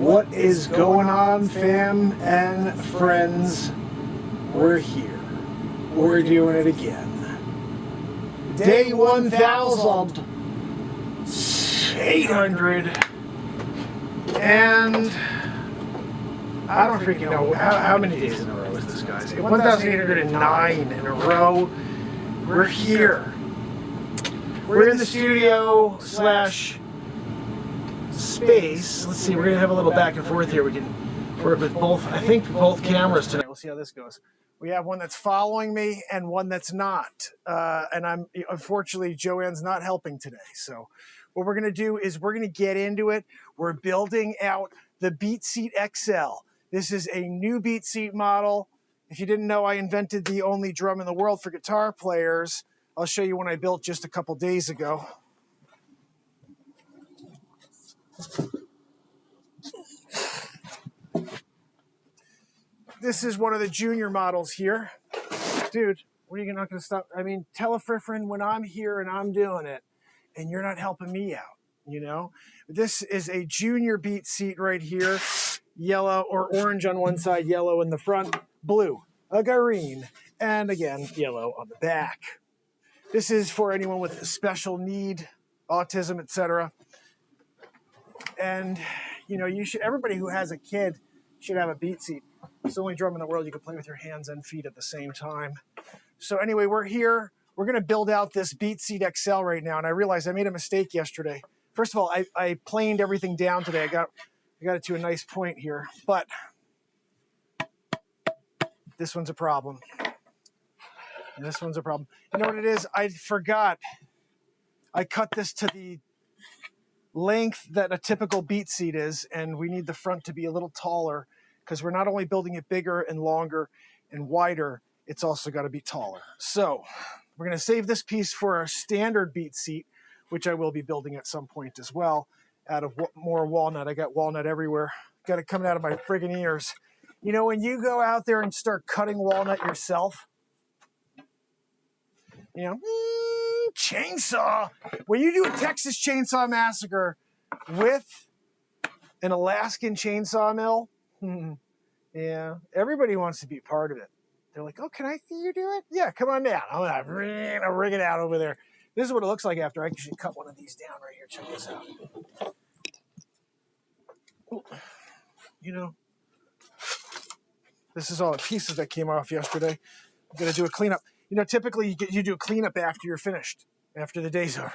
What is going on, fam and friends? We're here. We're doing it again. Day 1,800. And I don't freaking know how many days in a row is this, guys? 1,809 in a row. We're here. We're in the studio slash space. Let's see, we're going to have a little back and forth here. We can work with both, I think, both cameras tonight. We'll see how this goes. We have one that's following me and one that's not. And unfortunately, Joanne's not helping today. So what we're going to do is we're going to get into it. We're building out the BeatSeat XL. This is a new BeatSeat model. If you didn't know, I invented the only drum in the world for guitar players. I'll show you one I built just a couple days ago. This is one of the junior models here. Dude, what are you not going to stop? I mean, telefriffering when I'm here and I'm doing it, and you're not helping me out, you know? This is a junior BeatSeat right here. Yellow or orange on one side, yellow in the front, blue, a green, and again, yellow on the back. This is for anyone with a special need, autism, etc. And, you know, everybody who has a kid should have a BeatSeat. It's the only drum in the world you can play with your hands and feet at the same time. So anyway, we're here. We're going to build out this BeatSeat XL right now. And I realized I made a mistake yesterday. First of all, I planed everything down today. I got it to a nice point here. But this one's a problem. And this one's a problem. You know what it is? I forgot. I cut this to the length that a typical BeatSeat is. And we need the front to be a little taller, because we're not only building it bigger and longer and wider, it's also got to be taller. So we're going to save this piece for our standard BeatSeat, which I will be building at some point as well, out of more walnut. I got walnut everywhere. Got it coming out of my friggin' ears. You know, when you go out there and start cutting walnut yourself, you know, chainsaw. When you do a Texas Chainsaw Massacre with an Alaskan chainsaw mill, yeah, everybody wants to be part of it. They're like, oh, can I see you do it? Yeah, come on down. I'm going to rig it out over there. This is what it looks like after I actually cut one of these down right here. Check this out. Ooh. You know, this is all the pieces that came off yesterday. I'm going to do a cleanup. You know, typically you do a cleanup after you're finished, after the day's over.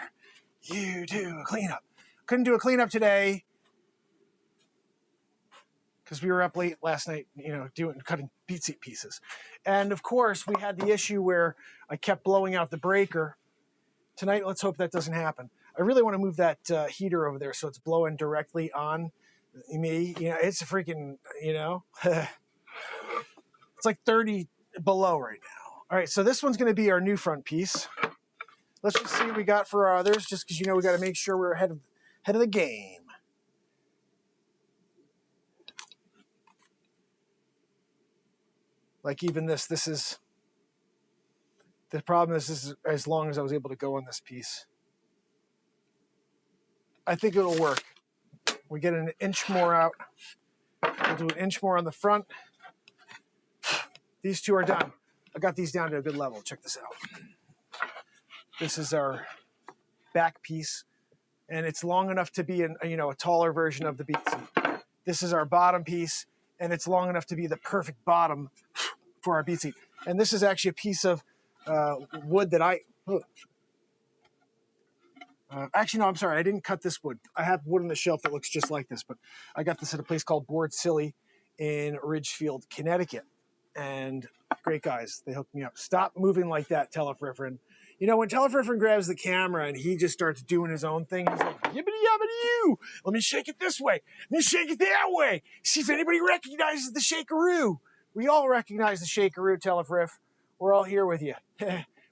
You do a cleanup. Couldn't do a cleanup today because we were up late last night, you know, cutting BeatSeat pieces. And of course, we had the issue where I kept blowing out the breaker. Tonight, let's hope that doesn't happen. I really want to move that heater over there so it's blowing directly on me. You know, it's a freaking, you know, it's like 30 below right now. All right, so this one's going to be our new front piece. Let's just see what we got for our others, just because, you know, we got to make sure we're ahead of the game. Like even this is, the problem is as long as I was able to go on this piece. I think it'll work. We get an inch more out. We'll do an inch more on the front. These two are done. I got these down to a good level. Check this out. This is our back piece, and it's long enough to be a taller version of the BeatSeat. This is our bottom piece, and it's long enough to be the perfect bottom for our BeatSeat. And this is actually a piece of wood that actually, no, I'm sorry. I didn't cut this wood. I have wood on the shelf that looks just like this, but I got this at a place called Board Silly in Ridgefield, Connecticut. And great guys, they hooked me up. Stop moving like that, telefriffering. You know, when telefriffering grabs the camera and he just starts doing his own thing, he's like, yibbity-yabbity-yoo. Let me shake it this way. Let me shake it that way. See if anybody recognizes the shakeroo. We all recognize the shakeroo, telefriff. We're all here with you.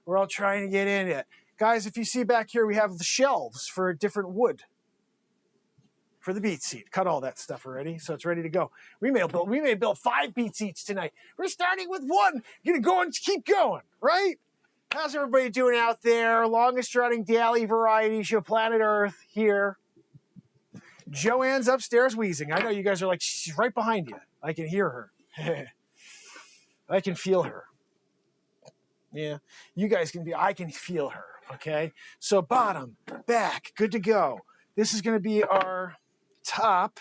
We're all trying to get in it. Guys, if you see back here, we have the shelves for different wood for the BeatSeat. Cut all that stuff already, so it's ready to go. We may build 5 BeatSeats tonight. We're starting with 1. Gonna go and keep going, right? How's everybody doing out there? Longest running daily variety show, Planet Earth, here. Joanne's upstairs wheezing. I know you guys are like, she's right behind you. I can hear her. I can feel her. Yeah, you guys can be, I can feel her, okay? So bottom, back, good to go. This is gonna be our top,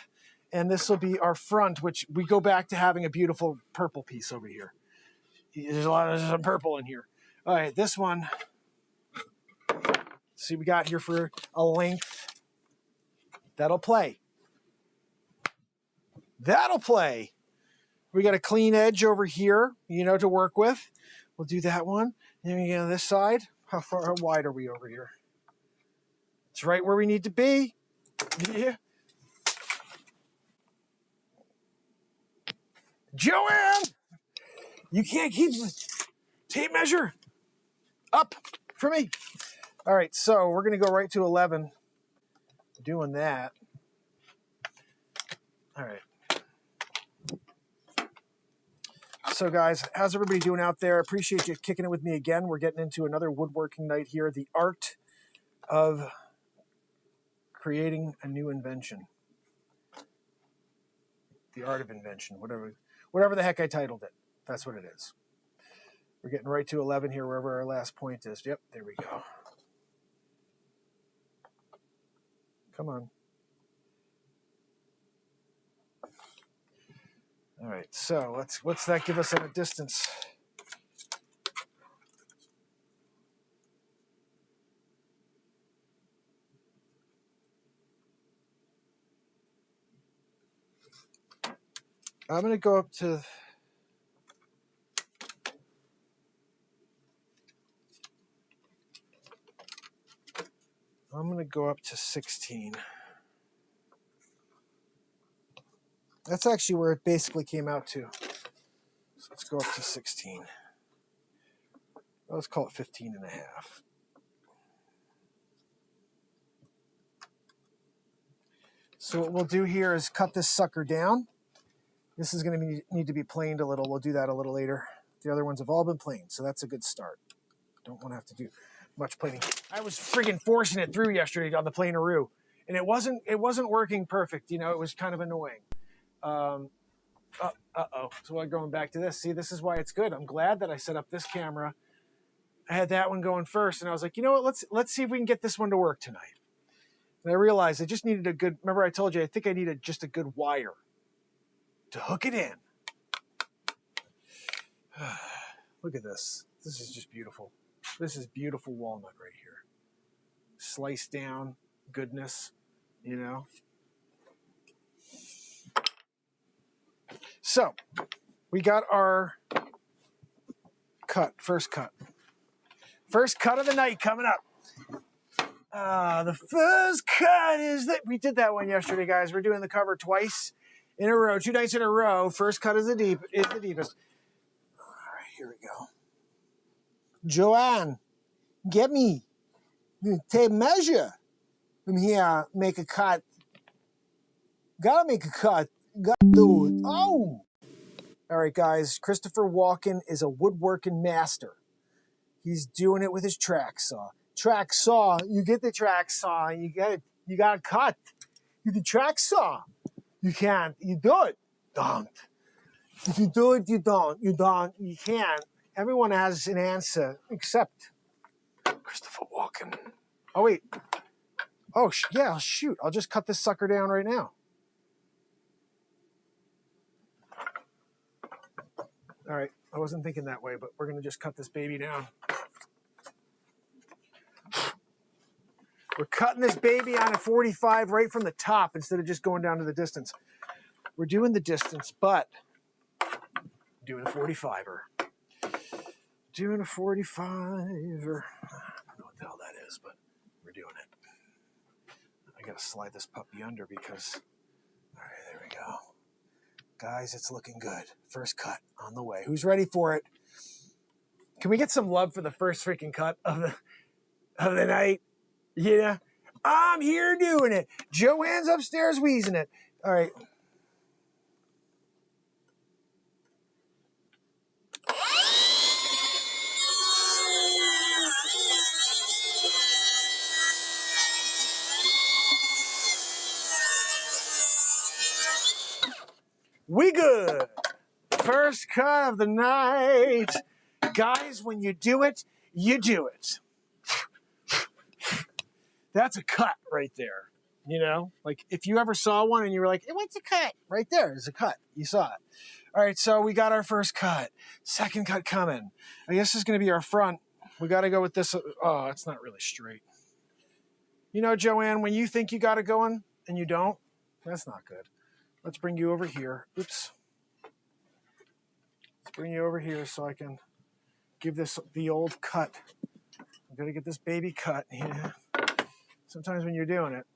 and this will be our front, which we go back to having a beautiful purple piece over here. There's some purple in here. All right, this one, see we got here for a length. That'll play. That'll play. We got a clean edge over here, you know, to work with. We'll do that one. Then we get on this side. How wide are we over here? It's right where we need to be. Yeah. Joanne! You can't keep the tape measure up for me. All right, so we're going to go right to 11. Doing that. All right. So guys, how's everybody doing out there? Appreciate you kicking it with me again. We're getting into another woodworking night here. The art of creating a new invention. The art of invention, whatever the heck I titled it. That's what it is. We're getting right to 11 here, wherever our last point is. Yep, there we go. Come on. All right, so what's that give us at a distance? I'm going to go up to... I'm going to go up to 16. That's actually where it basically came out to. So let's go up to 16. Let's call it 15 and a half. So what we'll do here is cut this sucker down. This is going to need to be planed a little. We'll do that a little later. The other ones have all been planed, so that's a good start. Don't want to have to do much planing. I was friggin' forcing it through yesterday on the planeroo, and it wasn't working perfect. You know, it was kind of annoying. Uh-oh. So I'm going back to this. See, this is why it's good. I'm glad that I set up this camera. I had that one going first, and I was like, you know what? Let's see if we can get this one to work tonight. And I realized I just needed a good. Remember, I told you I think I needed just a good wire to hook it in. Look at this. This is just beautiful. This is beautiful walnut right here. Sliced down goodness, you know. So we got our cut, first cut. First cut of the night coming up. The first cut is that we did that one yesterday, guys. We're doing the cover twice in a row, 2 nights in a row. First cut is the deepest. All right, here we go. Joanne, get me. Tape measure. From here, make a cut. Gotta make a cut. Gotta do it. Oh! All right, guys. Christopher Walken is a woodworking master. He's doing it with his track saw. Track saw. You get the track saw. You get it. You got to cut. You can track saw. You can't. You do it. Don't. If you do it, you don't. You don't. You can't. Everyone has an answer except Christopher Walken. Oh, wait. Oh, yeah, shoot. I'll just cut this sucker down right now. All right. I wasn't thinking that way, but we're going to just cut this baby down. We're cutting this baby on a 45 right from the top instead of just going down to the distance. We're doing the distance, but doing a 45er. Doing a 45er. I don't know what the hell that is, but we're doing it. I got to slide this puppy under because, all right, there we go. Guys, it's looking good. First cut on the way. Who's ready for it? Can we get some love for the first freaking cut of the night? Yeah, I'm here doing it. Joanne's upstairs wheezing it. All right. We good. First cut of the night. Guys, when you do it, you do it. That's a cut right there. You know, like if you ever saw one and you were like, hey, what's a cut? Right there is a cut. You saw it. All right, so we got our first cut. Second cut coming. I guess this is going to be our front. We got to go with this. Oh, it's not really straight. You know, Joanne, when you think you got it going and you don't, that's not good. Let's bring you over here. Oops. Let's bring you over here so I can give this the old cut. I'm going to get this baby cut. Yeah. Sometimes when you're doing it,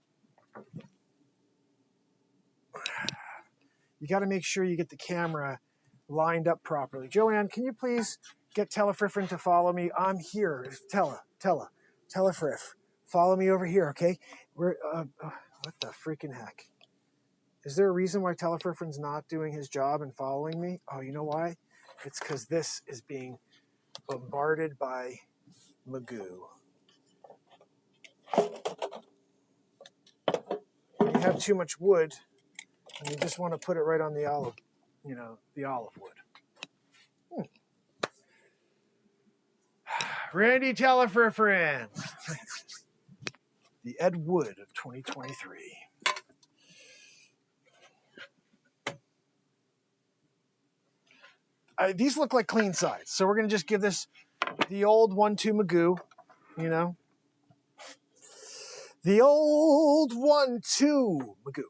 you got to make sure you get the camera lined up properly. Joanne, can you please get Telefriffin to follow me? I'm here. Telefriff. Follow me over here, okay? We're, what the freaking heck? Is there a reason why Telefriffin's not doing his job and following me? Oh, you know why? It's because this is being bombarded by Magoo. You have too much wood, and you just want to put it right on the olive, the olive wood. Randy Telefriffin. The Ed Wood of 2023. These look like clean sides, so we're going to just give this the old 1-2 Magoo, The old 1-2 Magoo.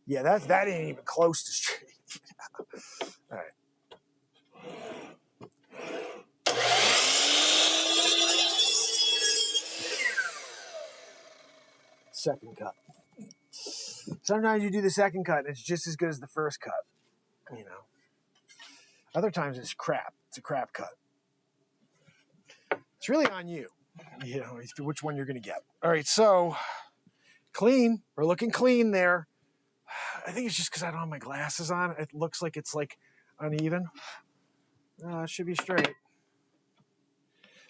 Yeah, that ain't even close to straight. All right. Second cut. Sometimes you do the second cut and it's just as good as the first cut. Other times it's crap. It's a crap cut. It's really on you, which one you're going to get. All right, so clean. We're looking clean there. I think it's just because I don't have my glasses on. It looks like it's like uneven. It should be straight.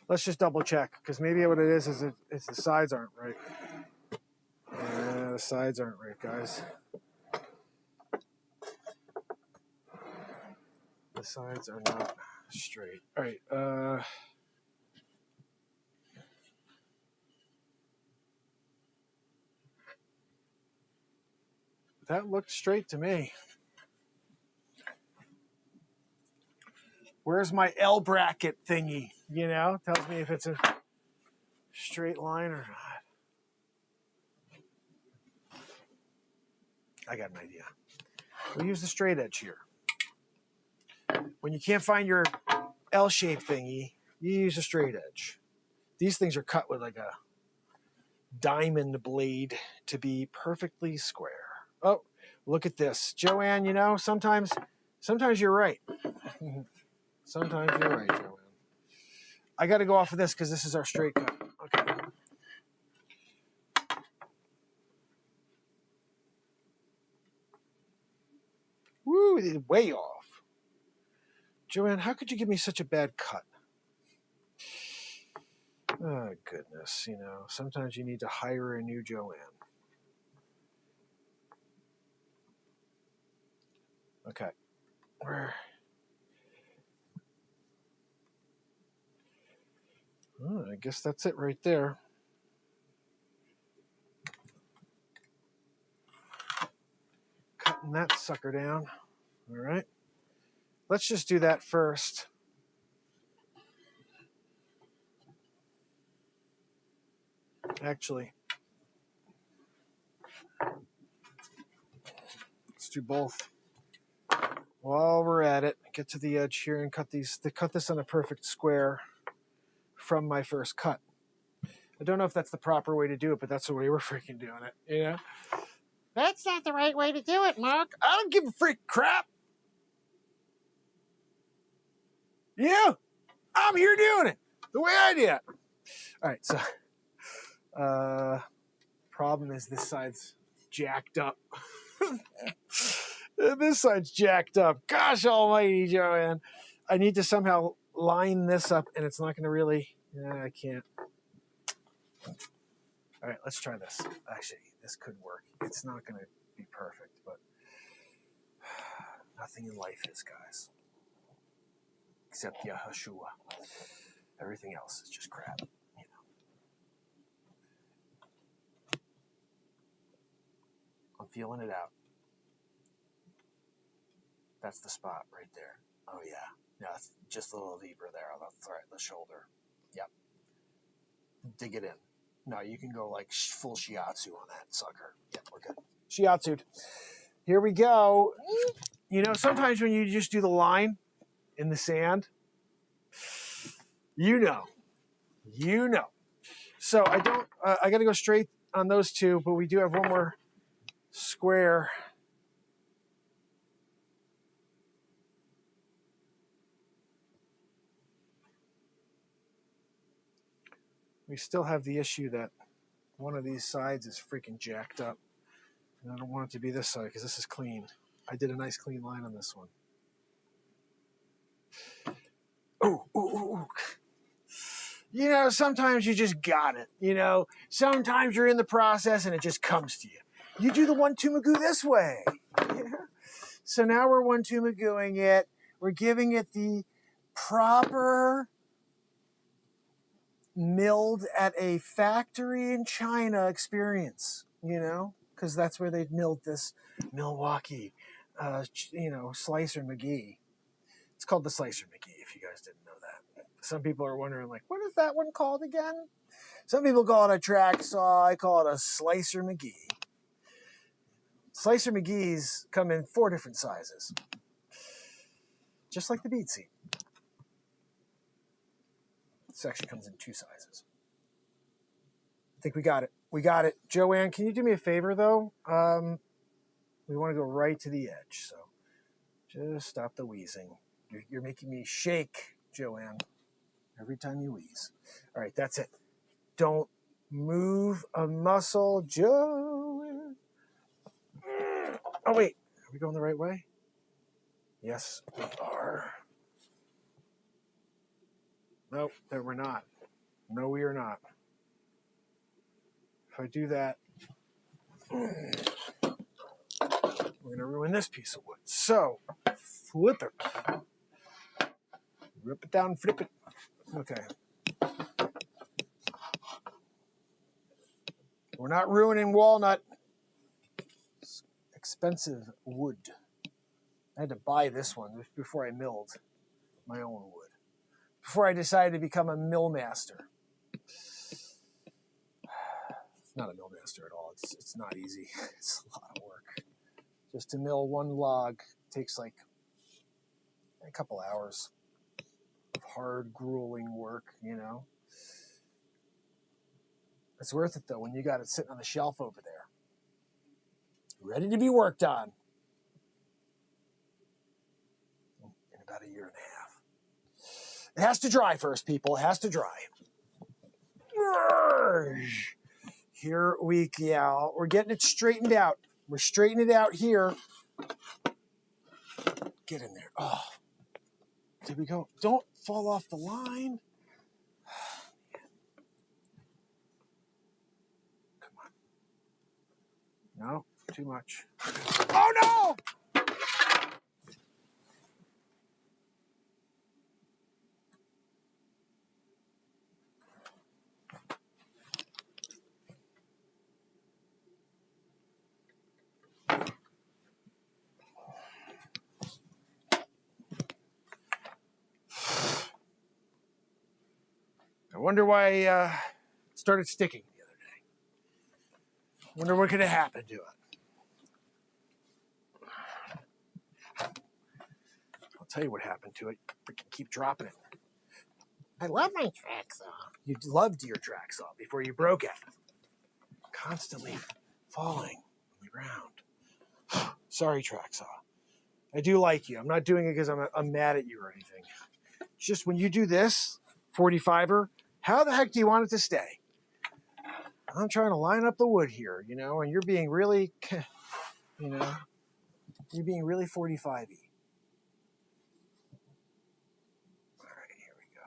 Let's just double check because maybe what it is it's the sides aren't right. The sides aren't right, guys. The sides are not straight. All right. That looked straight to me. Where's my L bracket thingy? Tells me if it's a straight line or not. I got an idea. We'll use the straight edge here. When you can't find your L-shaped thingy, you use a straight edge. These things are cut with like a diamond blade to be perfectly square. Oh, look at this. Joanne, sometimes you're right. Sometimes you're right, Joanne. I got to go off of this because this is our straight cut. Okay. Woo, way off. Joanne, how could you give me such a bad cut? Oh, goodness. Sometimes you need to hire a new Joanne. Okay. Oh, I guess that's it right there. Cutting that sucker down. All right. Let's just do that first. Actually, let's do both. While we're at it, get to the edge here and cut this on a perfect square from my first cut. I don't know if that's the proper way to do it, but that's the way we're freaking doing it. That's not the right way to do it, Mark. I don't give a freak crap. Yeah, I'm here doing it the way I did it. All right, so problem is this side's jacked up. This side's jacked up. Gosh almighty, Joanne. I need to somehow line this up, and it's not going to really... I can't. All right, let's try this. Actually, this could work. It's not going to be perfect, but Nothing in life is, guys. Except Yahushua. Everything else is just crap, you know. I'm feeling it out. That's the spot right there. Oh, yeah. Yeah, it's just a little deeper there. That's right, the shoulder. Yep. Dig it in. No, you can go like full shiatsu on that sucker. Yep, we're good. Shiatsu'd. Here we go. You know, sometimes when you just do the line in the sand, you know. So I don't, I got to go straight on those two, but we do have one more square. We still have the issue that one of these sides is freaking jacked up. And I don't want it to be this side because this is clean. I did a nice clean line on this one. Ooh. You know, sometimes you just got it. You know, sometimes you're in the process and it just comes to you. You do the 1-2 magoo this way. Yeah. So now we're 1-2 magooing it. We're giving it the proper milled at a factory in China experience, you know, because that's where they milled this Milwaukee, you know, Slicer McGee. It's called the Slicer McGee, if you guys didn't know that. Some people are wondering, like, what is that one called again? Some people call it a track saw. I call it a Slicer McGee. Slicer McGees come in 4 different sizes, just like the BeatSeat. This actually comes in 2 sizes. I think we got it. We got it. Joanne, can you do me a favor, though? We want to go right to the edge, so just stop the wheezing. You're making me shake, Joanne, every time you wheeze. All right, that's it. Don't move a muscle, Joanne. Oh, wait. Are we going the right way? Yes, we are. Nope, there we're not. No, we are not. If I do that, we're going to ruin this piece of wood. So, flip it. Rip it down, flip it. Okay. We're not ruining walnut. It's expensive wood. I had to buy this one before I milled my own wood. Before I decided to become a mill master. Not a mill master at all. It's not easy. It's a lot of work. Just to mill one log takes like a couple hours of hard, grueling work, you know. It's worth it, though, when you got it sitting on the shelf over there, ready to be worked on in about a year and a half. It has to dry first, people. It has to dry. Here we go. We're getting it straightened out. We're straightening it out here. Get in there. Oh, there we go. Don't fall off the line. Come on. No, too much. Oh, no! I wonder why it started sticking the other day. Wonder what could have happened to it. I'll tell you what happened to it. Freaking keep dropping it. I love my track saw. You loved your track saw before you broke it. Constantly falling on the ground. Sorry, track saw. I do like you. I'm not doing it because I'm mad at you or anything. It's just when you do this 45er, how the heck do you want it to stay? I'm trying to line up the wood here, you know, and you're being really, you know, you're being really 45y. All right, here we go.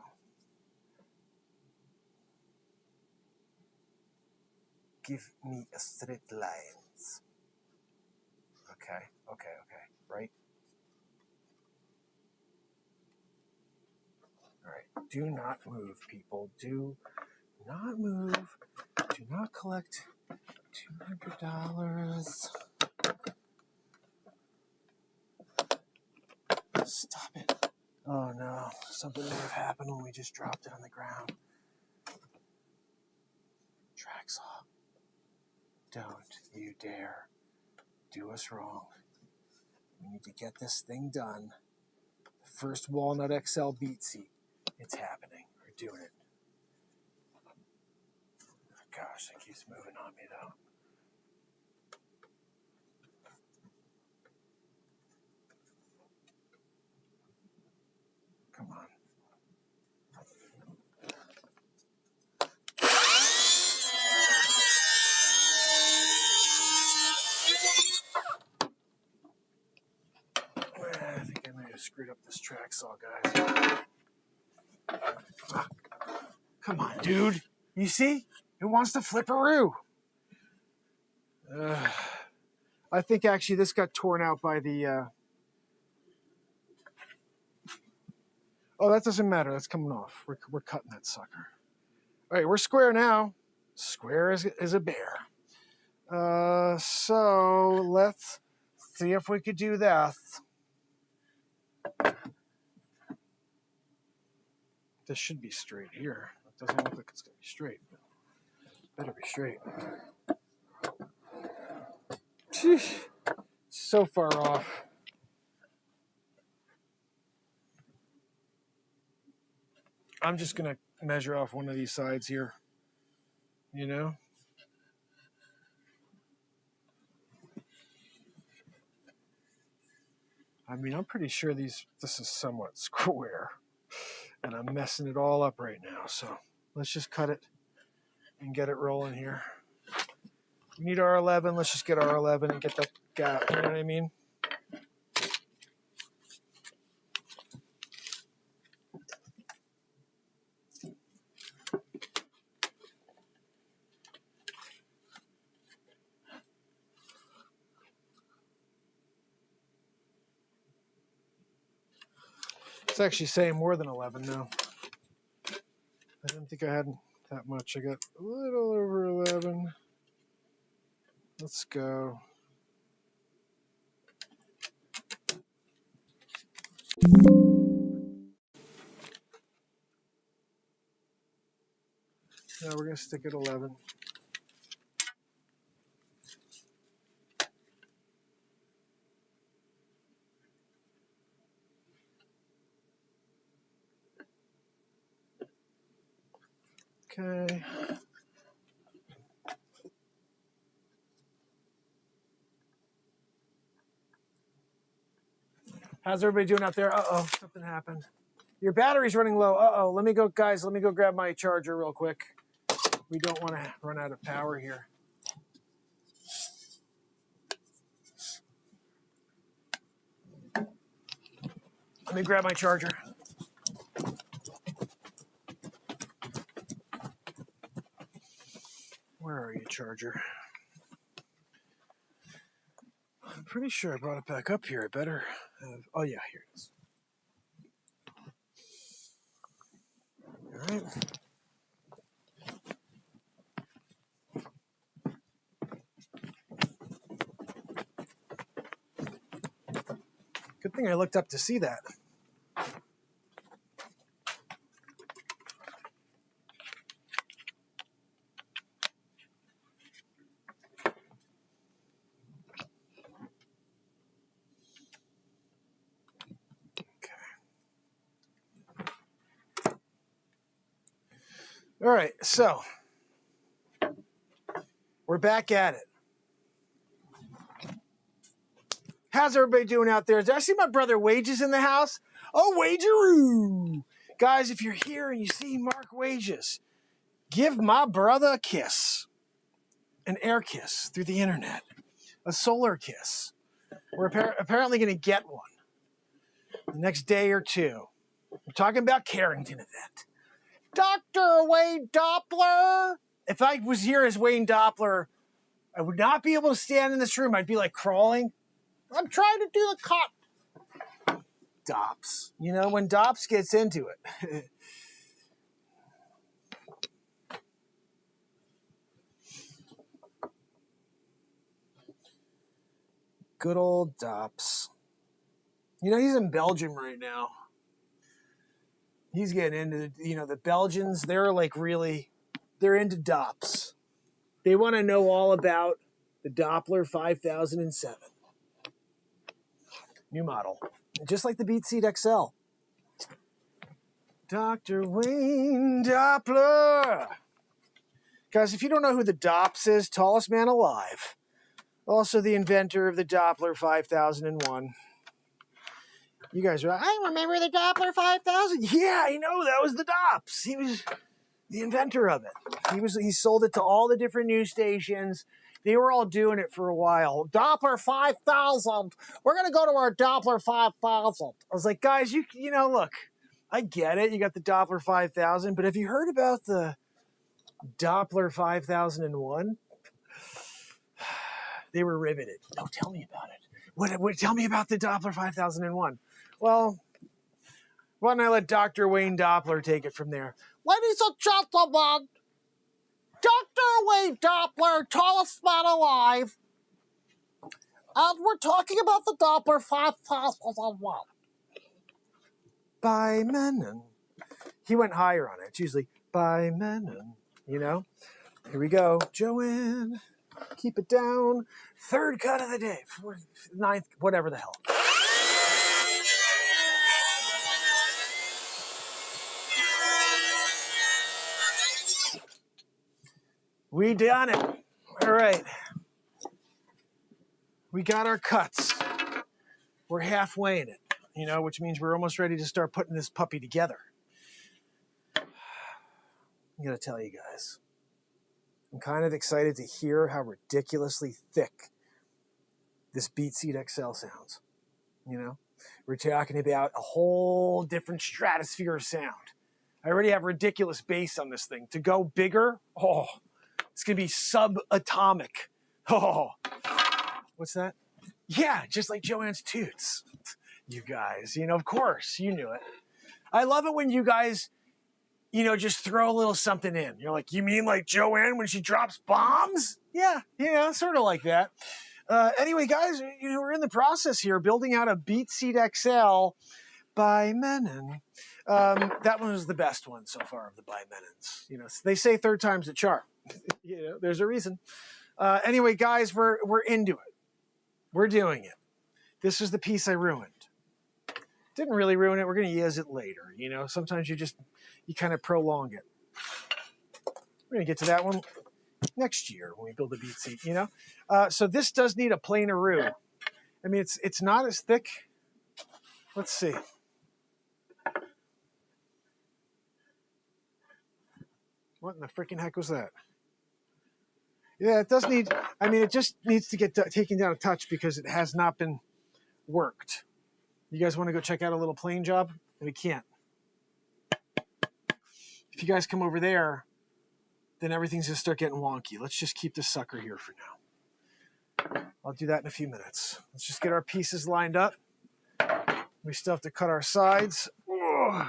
Give me a straight lines. Okay. Right? All right, do not move, people. Do not move. Do not collect $200. Stop it. Oh no, something may have happened when we just dropped it on the ground. Track saw. Don't you dare do us wrong. We need to get this thing done. The first Walnut XL BeatSeat. It's happening. We're doing it. Gosh, it keeps moving on me though. Come on. I think I may have screwed up this track saw, guys. Fuck. Come on, dude. You see? It wants to flipperoo. I think actually this got torn out by the... Oh, that doesn't matter. That's coming off. We're cutting that sucker. All right, we're square now. Square is a bear. So let's see if we could do that. This should be straight here. It doesn't look like it's going to be straight. But better be straight. Sheesh. So far off. I'm just going to measure off one of these sides here. You know? I mean, I'm pretty sure this is somewhat square. And I'm messing it all up right now. So let's just cut it and get it rolling here. We need R11. Let's just get R11 and get that gap. You know what I mean? It's actually saying more than 11 now. I didn't think I had that much. I got a little over 11. Let's go. Now we're going to stick at 11. Okay. How's everybody doing out there? Uh-oh, something happened. Your battery's running low. Uh-oh, let me go grab my charger real quick. We don't want to run out of power here. Let me grab my charger. Where are you, charger? I'm pretty sure I brought it back up here. I better have... Oh, yeah, here it is. All right. Good thing I looked up to see that. All right, so we're back at it. How's everybody doing out there? Did I see my brother Wages in the house? Oh, Wageroo! Guys, if you're here and you see Mark Wages, give my brother a kiss. An air kiss through the internet. A solar kiss. We're apparently going to get one the next day or two. We're talking about Carrington event. Dr. Wayne Doppler. If I was here as Wayne Doppler, I would not be able to stand in this room. I'd be like crawling. I'm trying to do the cut. Dops. You know, when Dops gets into it. Good old Dops. You know, he's in Belgium right now. He's getting into, you know, the Belgians, they're like really, they're into Dops. They want to know all about the Doppler 5007. New model. Just like the BeatSeat XL. Dr. Wayne Doppler. Guys, if you don't know who the Dops is, tallest man alive. Also the inventor of the Doppler 5001. You guys are like, I remember the Doppler 5000. Yeah, I know, that was the Dops. He was the inventor of it. He sold it to all the different news stations. They were all doing it for a while. Doppler 5000. We're going to go to our Doppler 5000. I was like, guys, you know, look, I get it. You got the Doppler 5000, but have you heard about the Doppler 5001? They were riveted. No, tell me about it. What? Tell me about the Doppler 5001. Well, why don't I let Dr. Wayne Doppler take it from there? Ladies and gentlemen, Dr. Wayne Doppler, tallest man alive. And we're talking about the Doppler 5001. By Menon. He went higher on it. It's usually by Menon, you know? Here we go. Joanne, keep it down. Third cut of the day. Ninth, whatever the hell. We done it. All right. We got our cuts. We're halfway in it, you know, which means we're almost ready to start putting this puppy together. I'm going to tell you guys, I'm kind of excited to hear how ridiculously thick this BeatSeat XL sounds. You know, we're talking about a whole different stratosphere of sound. I already have ridiculous bass on this thing. To go bigger, oh, it's going to be subatomic. Oh, what's that? Yeah, just like Joanne's toots. You guys, you know, of course, you knew it. I love it when you guys, you know, just throw a little something in. You're like, you mean like Joanne when she drops bombs? Yeah, you know, sort of like that. Anyway, guys, you know, we're in the process here, building out a BeatSeat XL by Menon. That one was the best one so far of the by Menons. You know, they say third time's the charm. You know, there's a reason. Anyway, guys, we're into it. We're doing it. This is the piece I ruined. Didn't really ruin it. We're going to use it later. You know, sometimes you kind of prolong it. We're going to get to that one next year when we build a BeatSeat, you know? So this does need a planeroo. I mean, it's not as thick. Let's see. What in the freaking heck was that? Yeah, it does need, I mean, it just needs to get taken down a touch because it has not been worked. You guys want to go check out a little plane job? We can't. If you guys come over there, then everything's going to start getting wonky. Let's just keep this sucker here for now. I'll do that in a few minutes. Let's just get our pieces lined up. We still have to cut our sides. Ugh.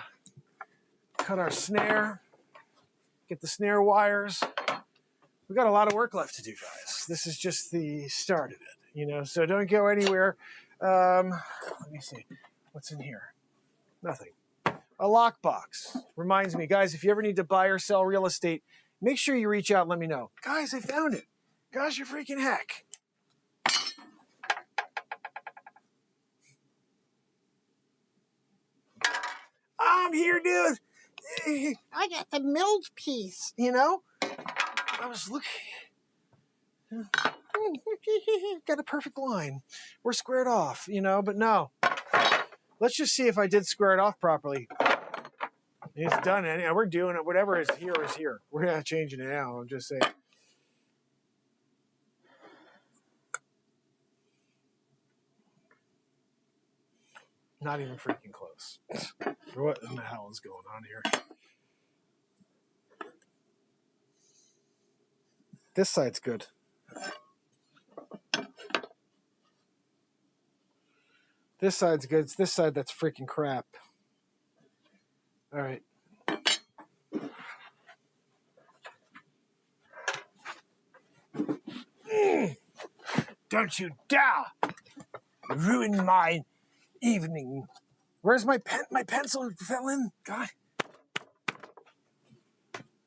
Cut our snare. Get the snare wires. We got a lot of work left to do, guys. This is just the start of it, you know, so don't go anywhere. Let me see. What's in here? Nothing. A lockbox. Reminds me, guys, if you ever need to buy or sell real estate, make sure you reach out and let me know. Guys, I found it. Gosh, you freaking heck. I'm here, dude. I got the milled piece, you know? I was looking. Got a perfect line. We're squared off, you know, but no. Let's just see if I did square it off properly. It's done. And we're doing it. Whatever is here is here. We're not changing it now. I'm just saying. Not even freaking close. What in the hell is going on here? This side's good. This side's good. It's this side that's freaking crap. All right. Don't you dare ruin my evening. Where's my pen? My pencil fell in. God.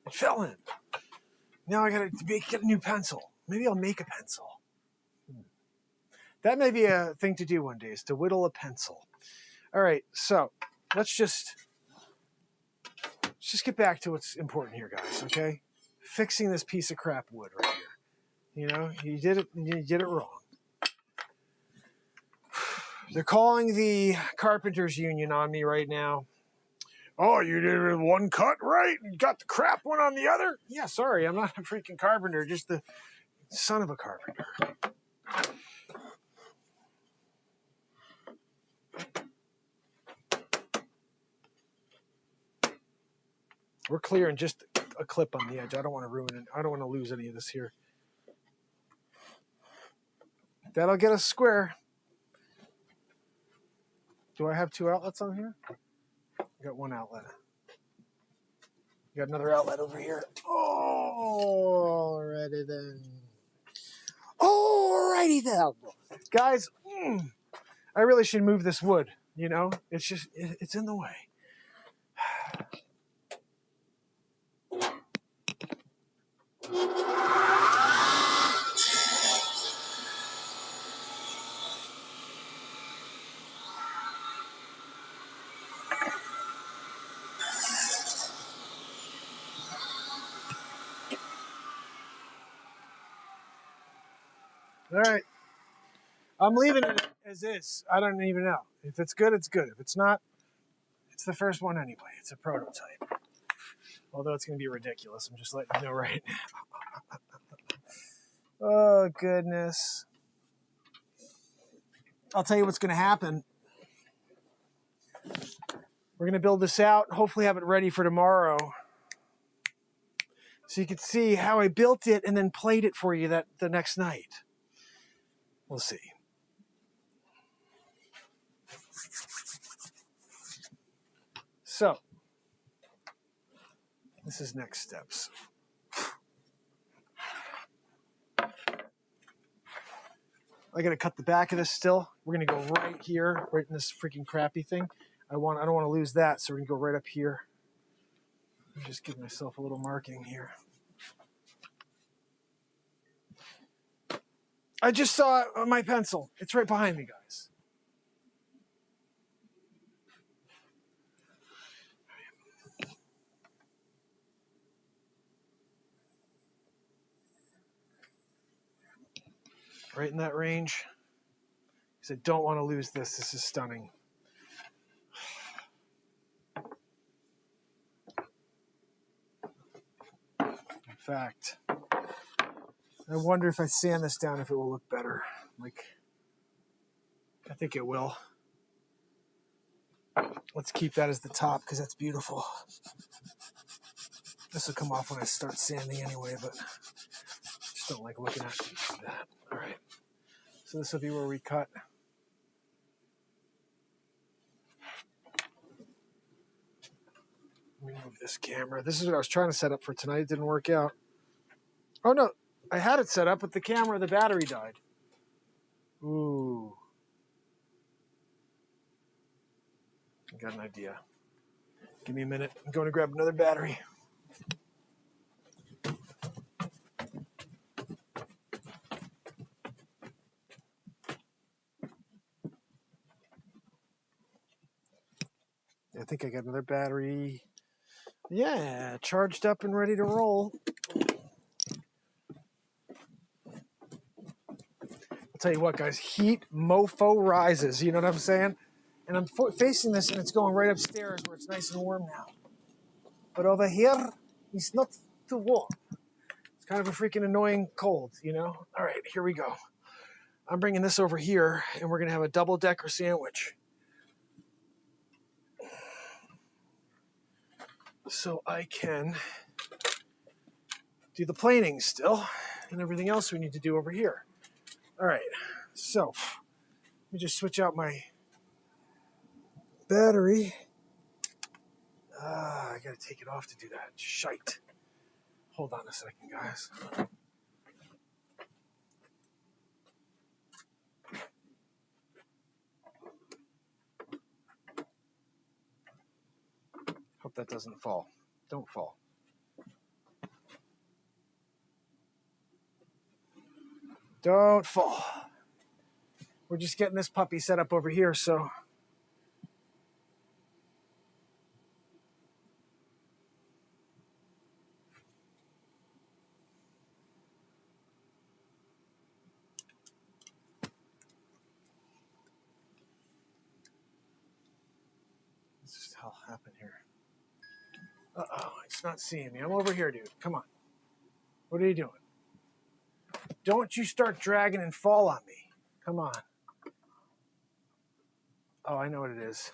It fell in. Now I gotta get a new pencil. Maybe I'll make a pencil. That may be a thing to do one day, is to whittle a pencil. All right, so let's just get back to what's important here, guys, okay? Fixing this piece of crap wood right here. You know, you did it wrong. They're calling the carpenters union on me right now. Oh, you did it in one cut, right? You got the crap one on the other? Yeah, sorry, I'm not a freaking carpenter, just the son of a carpenter. We're clearing just a clip on the edge. I don't want to ruin it. I don't want to lose any of this here. That'll get us square. Do I have 2 outlets on here? I got 1 outlet. Got another outlet over here. Oh, alrighty then. Alrighty then. Guys, I really should move this wood, you know? It's just, it's in the way. All right. I'm leaving it as is. I don't even know. If it's good, it's good. If it's not, it's the first one anyway. It's a prototype. Although it's going to be ridiculous. I'm just letting you know right now. Oh, goodness. I'll tell you what's going to happen. We're going to build this out, hopefully have it ready for tomorrow. So you can see how I built it and then played it for you the next night. We'll see. So, this is next steps. I gotta cut the back of this still. We're gonna go right here, right in this freaking crappy thing. I don't want to lose that, so we're gonna go right up here. Just give myself a little marking here. I just saw my pencil. It's right behind me, guys. Right in that range. Because I don't want to lose this. This is stunning. In fact, I wonder if I sand this down if it will look better. Like, I think it will. Let's keep that as the top because that's beautiful. This will come off when I start sanding anyway, but I just don't like looking at that. All right. So this will be where we cut. Let me move this camera. This is what I was trying to set up for tonight. It didn't work out. Oh, no. I had it set up, but the camera, the battery died. Ooh. I got an idea. Give me a minute. I'm going to grab another battery. I think I got another battery. Yeah, charged up and ready to roll. I'll tell you what, guys. Heat mofo rises. You know what I'm saying? And I'm facing this, and it's going right upstairs where it's nice and warm now. But over here, it's not too warm. It's kind of a freaking annoying cold, you know? All right, here we go. I'm bringing this over here, and we're going to have a double-decker sandwich. So I can do the planing still and everything else we need to do over here. All right, so let me just switch out my battery. I gotta take it off to do that. Shite. Hold on a second, guys. Hope that doesn't fall. Don't fall. Don't fall. We're just getting this puppy set up over here, so. This is how it'll happen here. Uh-oh, it's not seeing me. I'm over here, dude. Come on. What are you doing? Don't you start dragging and fall on me. Come on. Oh, I know what it is.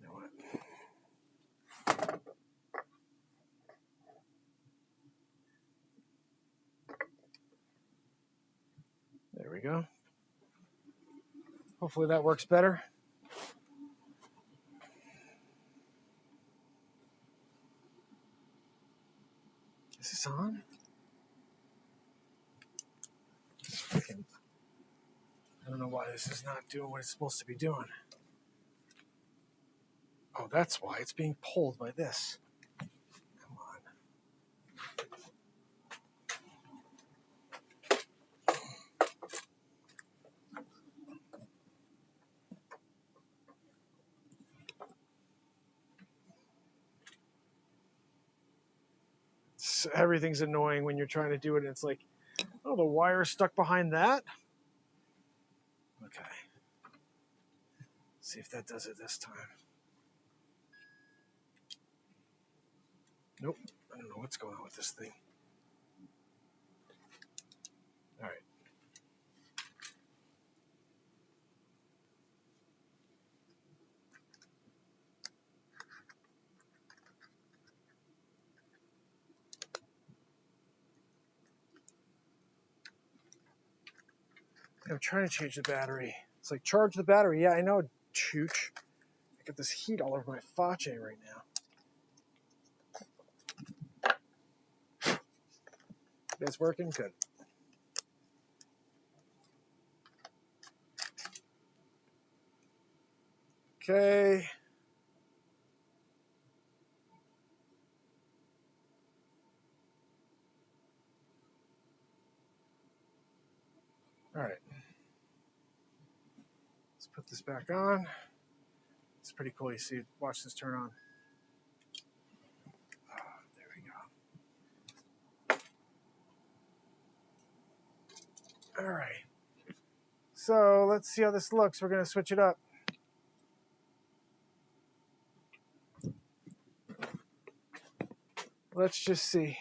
You know what? There we go. Hopefully that works better. Is this on? I don't know why this is not doing what it's supposed to be doing. Oh, that's why. It's being pulled by this. Come on. Everything's annoying when you're trying to do it, and it's like, oh, the wire's stuck behind that? Okay. See if that does it this time. Nope. I don't know what's going on with this thing. All right. I'm trying to change the battery. It's like, charge the battery. Yeah, I know, chooch. I got this heat all over my face right now. It's working? Good. Okay. All right. Let's put this back on. It's pretty cool. You see, watch this turn on. Oh, there we go. All right. So let's see how this looks. We're going to switch it up. Let's just see.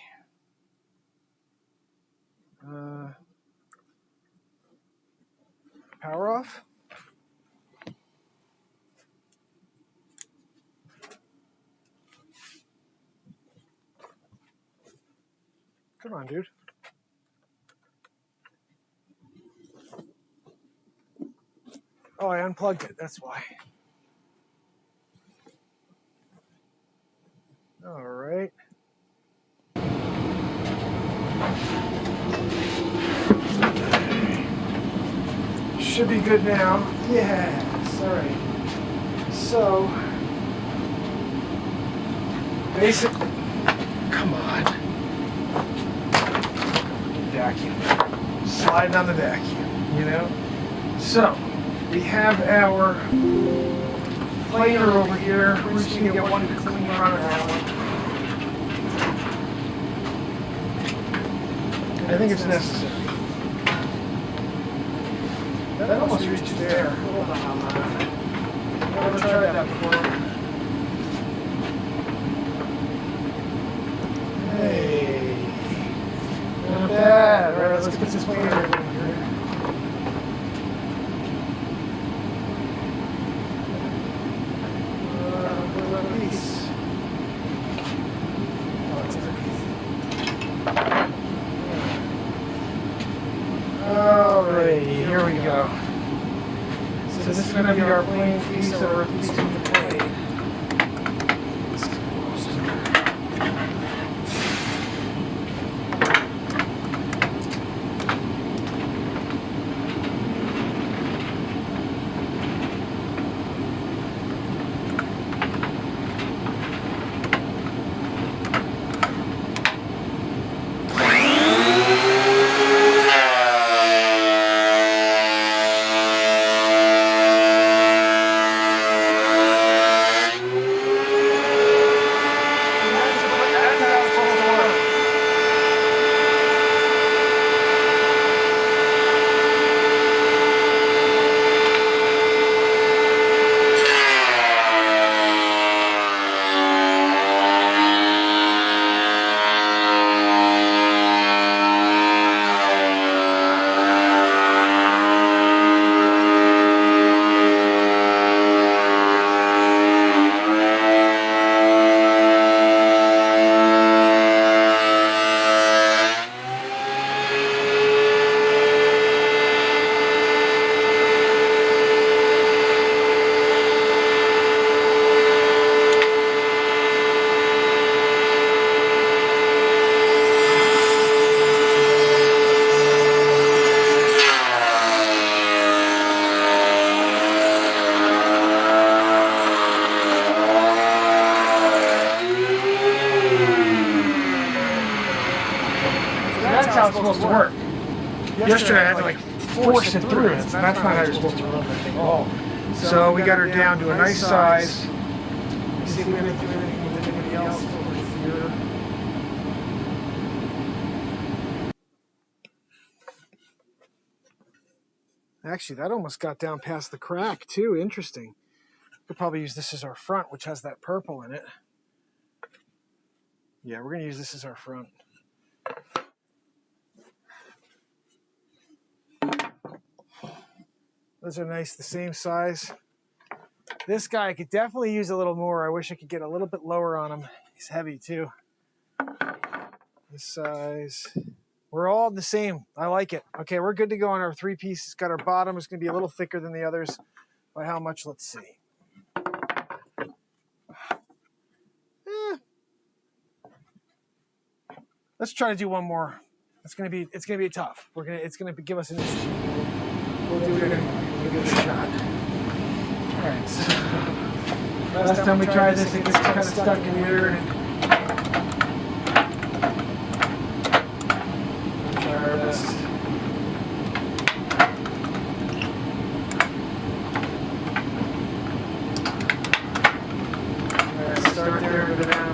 Power off. Come on, dude. Oh, I unplugged it. That's why. All right. Should be good now. Yes. All right. So, basically, come on. Vacuum. Sliding on the vacuum, you know? So, we have our planer over here. We're just going to get one clean run of that one. I think it's necessary. That almost reaches there. Hold on. I've never tried that before. Hey. Not bad. All right, let's get this planer over here. Where's our piece? Oh, it's underneath. There we go. So this is going to be our plain piece over a piece of the plate. That's how it's supposed to work. Yesterday I had to like force it through. That's not how you're supposed to run that thing at all. So we got her down to a nice size. See if we have to do anything with anybody else over here. Actually, that almost got down past the crack too. Interesting. Could probably use this as our front, which has that purple in it. Yeah, we're gonna use this as our front. Those are nice, the same size. This guy I could definitely use a little more. I wish I could get a little bit lower on him. He's heavy too. This size. We're all the same. I like it. Okay, we're good to go on our three piece. It's got our bottom. It's going to be a little thicker than the others. By how much? Let's see. Let's try to do one more. It's gonna be tough. It's gonna give us an issue. We'll do it anyway. We'll give it a shot. All right. So last time we tried this, it gets kind of stuck in here. We'll try our best. All right. Start there. Go down.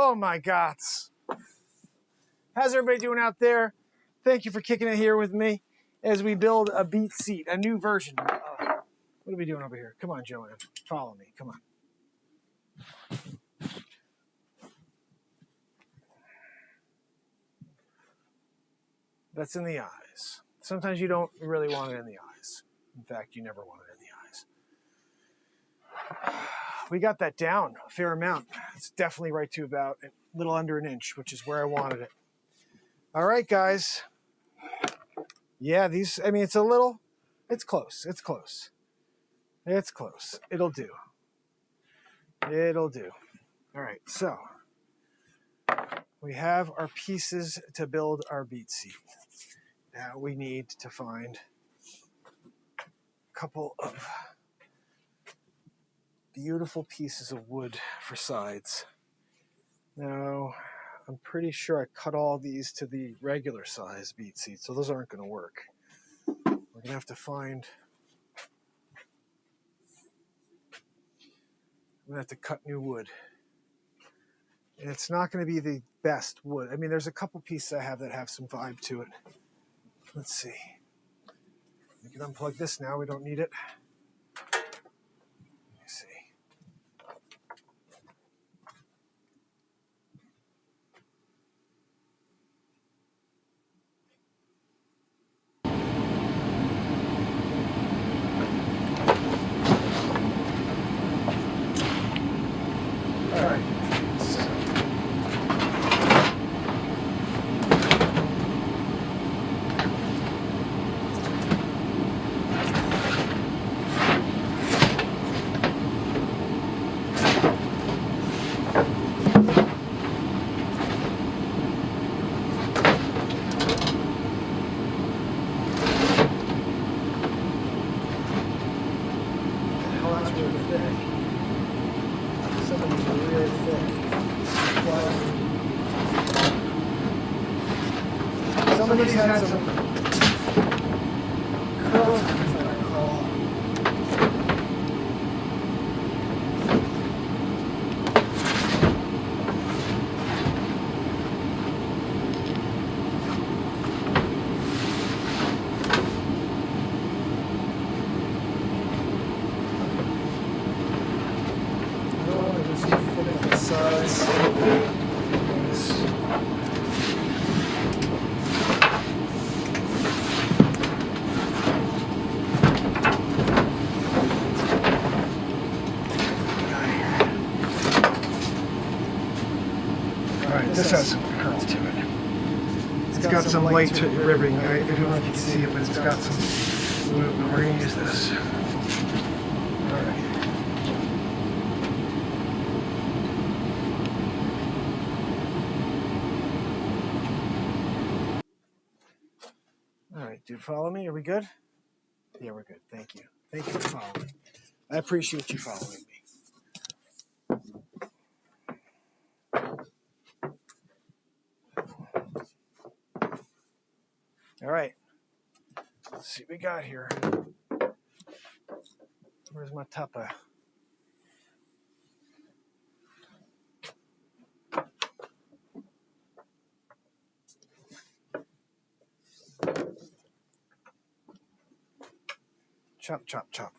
Oh my gods. How's everybody doing out there? Thank you for kicking it here with me as we build a BeatSeat, a new version. What are we doing over here? Come on, Joanne. Follow me. Come on. That's in the eyes. Sometimes you don't really want it in the eyes. In fact, you never want it in the eyes. We got that down a fair amount. It's definitely right to about a little under an inch, which is where I wanted it. All right, guys. Yeah, these, I mean, it's close. It's close. It's close. It'll do. It'll do. All right, so we have our pieces to build our BeatSeat. Now we need to find a couple of beautiful pieces of wood for sides. Now, I'm pretty sure I cut all these to the regular size BeatSeat, so those aren't going to work. We're going to have to find... I'm going to have to cut new wood. And it's not going to be the best wood. I mean, there's a couple pieces I have that have some vibe to it. Let's see. We can unplug this now. We don't need it. Let me see. All right. Somebody's had some curls, if I recall. I don't want to just fit on the sides. This has some curl to it. It's got some light to ribbing. I don't know if you can see it, but it's got some movement. We're going to use this. All right, dude, follow me. Are we good? Yeah, we're good. Thank you. Thank you for following. I appreciate you following me. All right, let's see what we got here. Where's my tupper? Chop, chop, chop.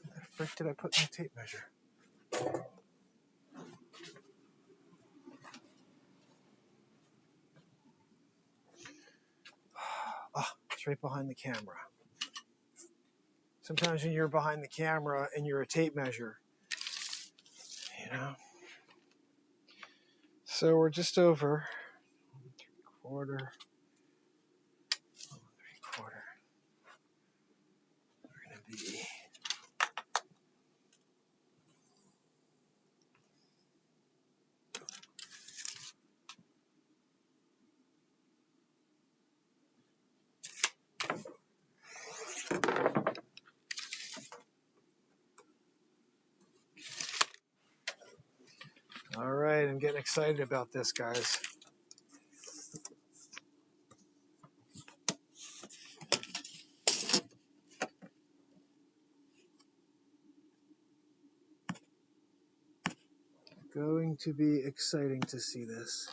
Where the frick did I put my tape measure? Oh, it's right behind the camera. Sometimes when you're behind the camera and you're a tape measure, you know. So we're just over 1 3/4. 1 3/4. We're going to be... All right, I'm getting excited about this, guys. going to be exciting to see this.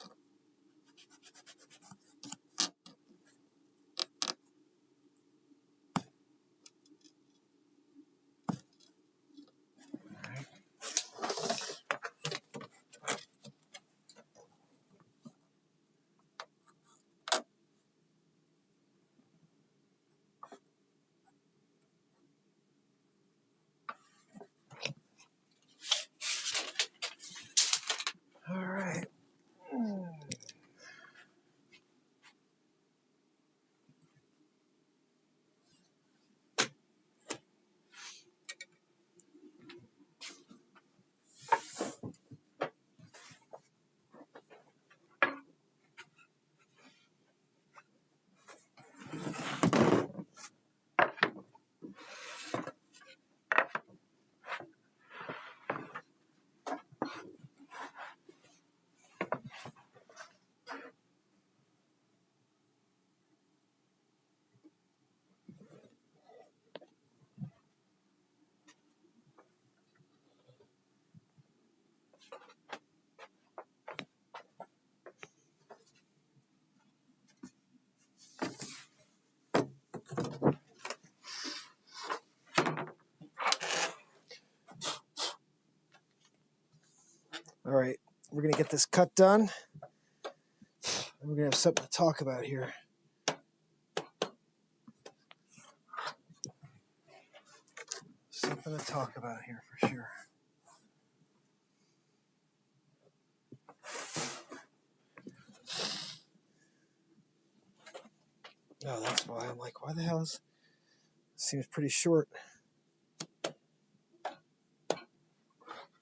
All right. All right, we're going to get this cut done. And we're going to have something to talk about here. Something to talk about here for sure. Oh, that's why I'm like, why the hell is... Seems pretty short. All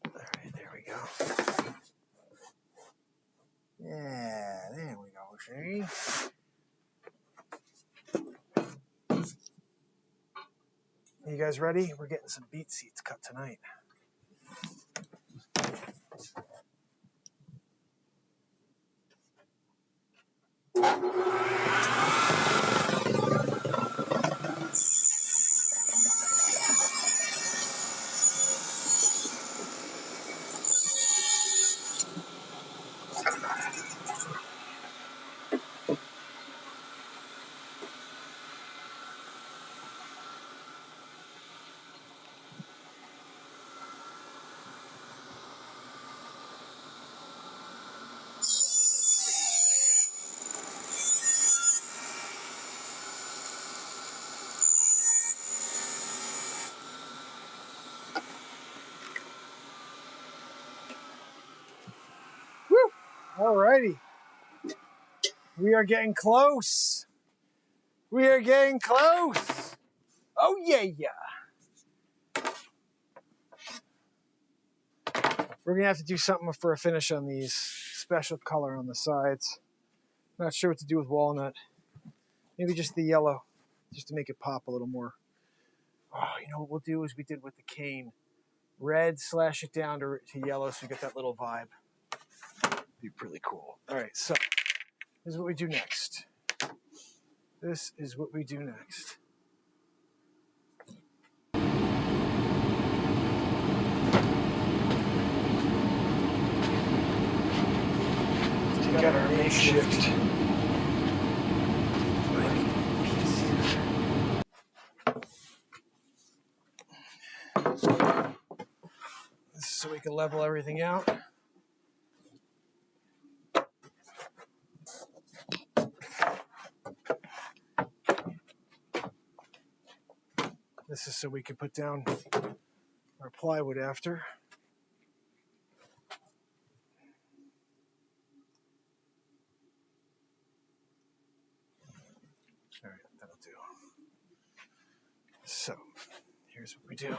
right, there we go. Yeah, there we go, see? You guys ready? We're getting some BeatSeats cut tonight. Woo! All righty. We are getting close. We are getting close. Oh, yeah, yeah. We're going to have to do something for a finish on these. Special color on the sides. Not sure what to do with walnut. Maybe just the yellow, just to make it pop a little more. Oh, you know what we'll do is we did with the cane. Red, slash it down to yellow so we get that little vibe. Be pretty cool. All right, so this is what we do next. This is what we do next. We got our makeshift. This is so we can level everything out. This is so we can put down our plywood after. All right, that'll do. So, here's what we do.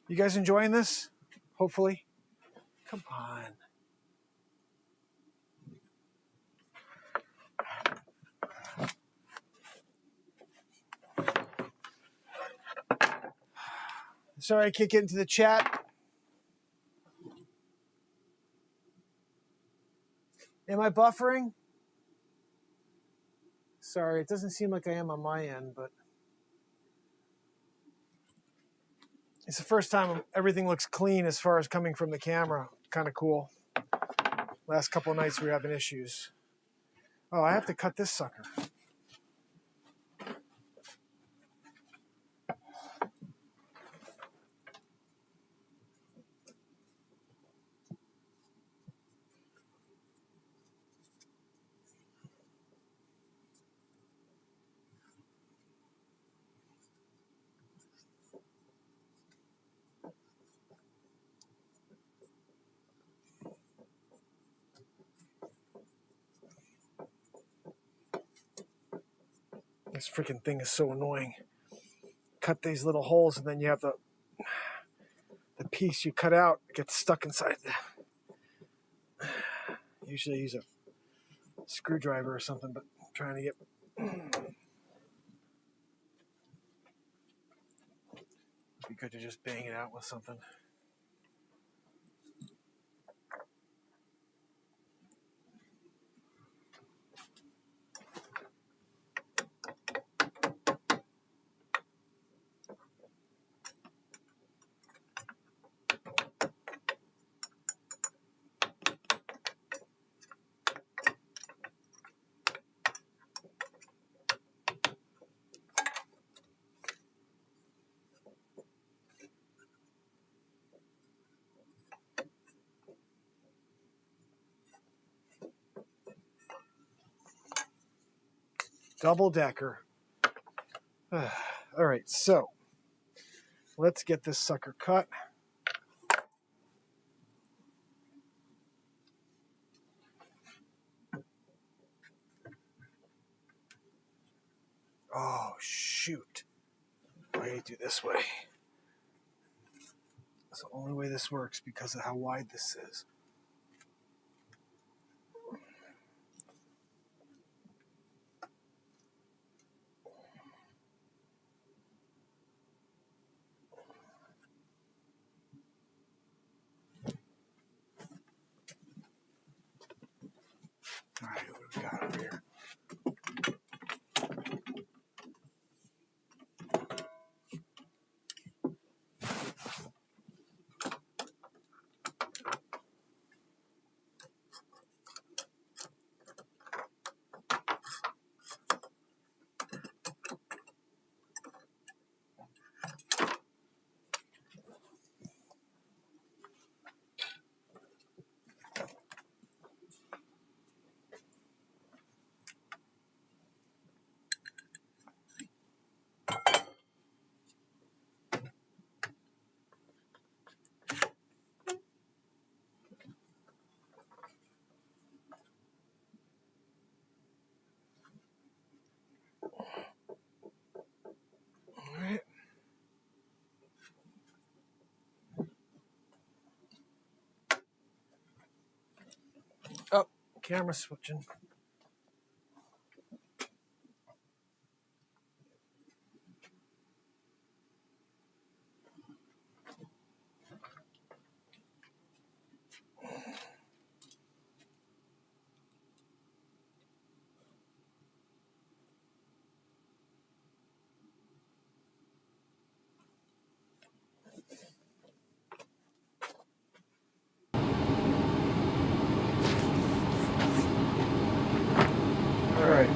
You guys enjoying this? Hopefully. Come on. Sorry I can't get into the chat. Am I buffering? Sorry, it doesn't seem like I am on my end, but It's the first time everything looks clean as far as coming from the camera. Kind of cool. Last couple of nights we were having issues. Oh, I have to cut this sucker. This freaking thing is so annoying. Cut these little holes, and then you have the piece you cut out gets stuck inside. Usually I use a screwdriver or something, but I'm trying to get. It'd be good to just bang it out with something. Double decker. All right, so let's get this sucker cut. Oh, shoot. I need to do this way. That's the only way this works because of how wide this is. All right, what do we got over here? Oh, camera switching. All right.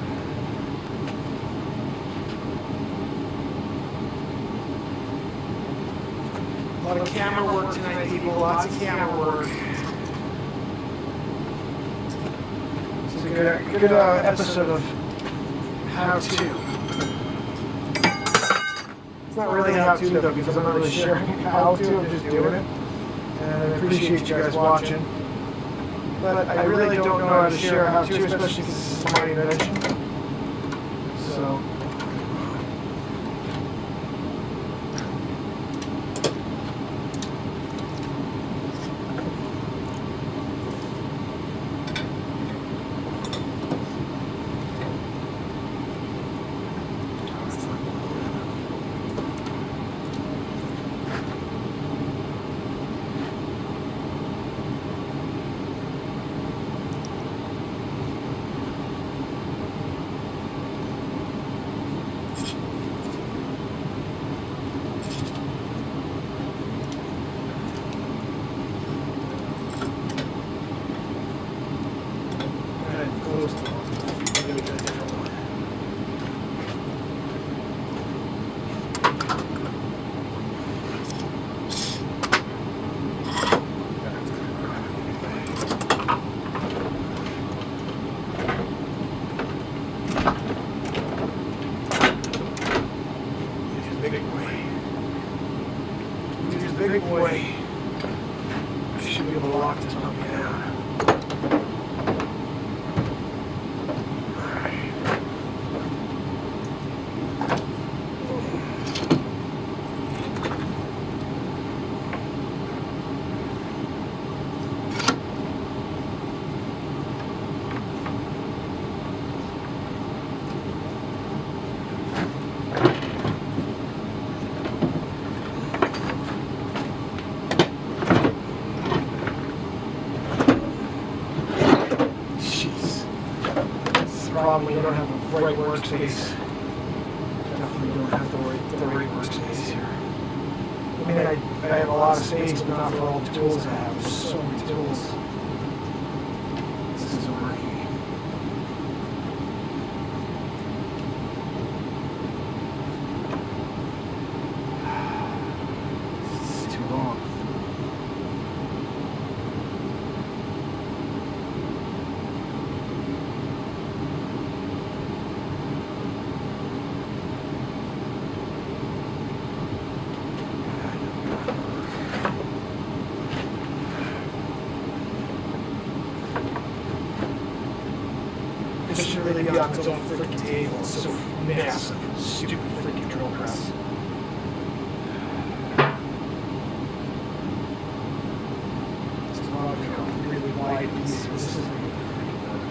A lot of camera work tonight, people. Lots of camera work. It's a good episode of how to. It's not really how to though, because I'm not really sharing how to. I'm just doing it. And I appreciate you guys watching. But I really don't know how to share how to, especially because this is my invention. So. close to one. Maybe we got a different one. Big boy. I should be able to lock this puppy down. Alright. Problem when you don't have a right workspace. Definitely don't have the right workspace here. I mean, I have a lot of space, but not for all the tools I have. There's so many tools. This isn't working. This is too long. This should really be on its own freaking table. It's so massive. Stupid freaking drill press. It's not a really wide piece. This isn't even freaking good.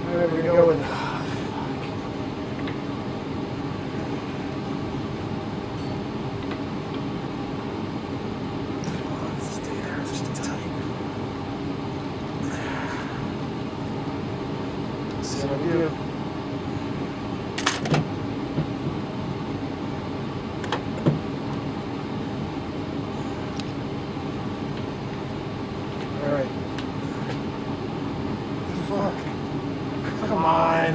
We're going to go with see what we do. All right. Fuck. Come on.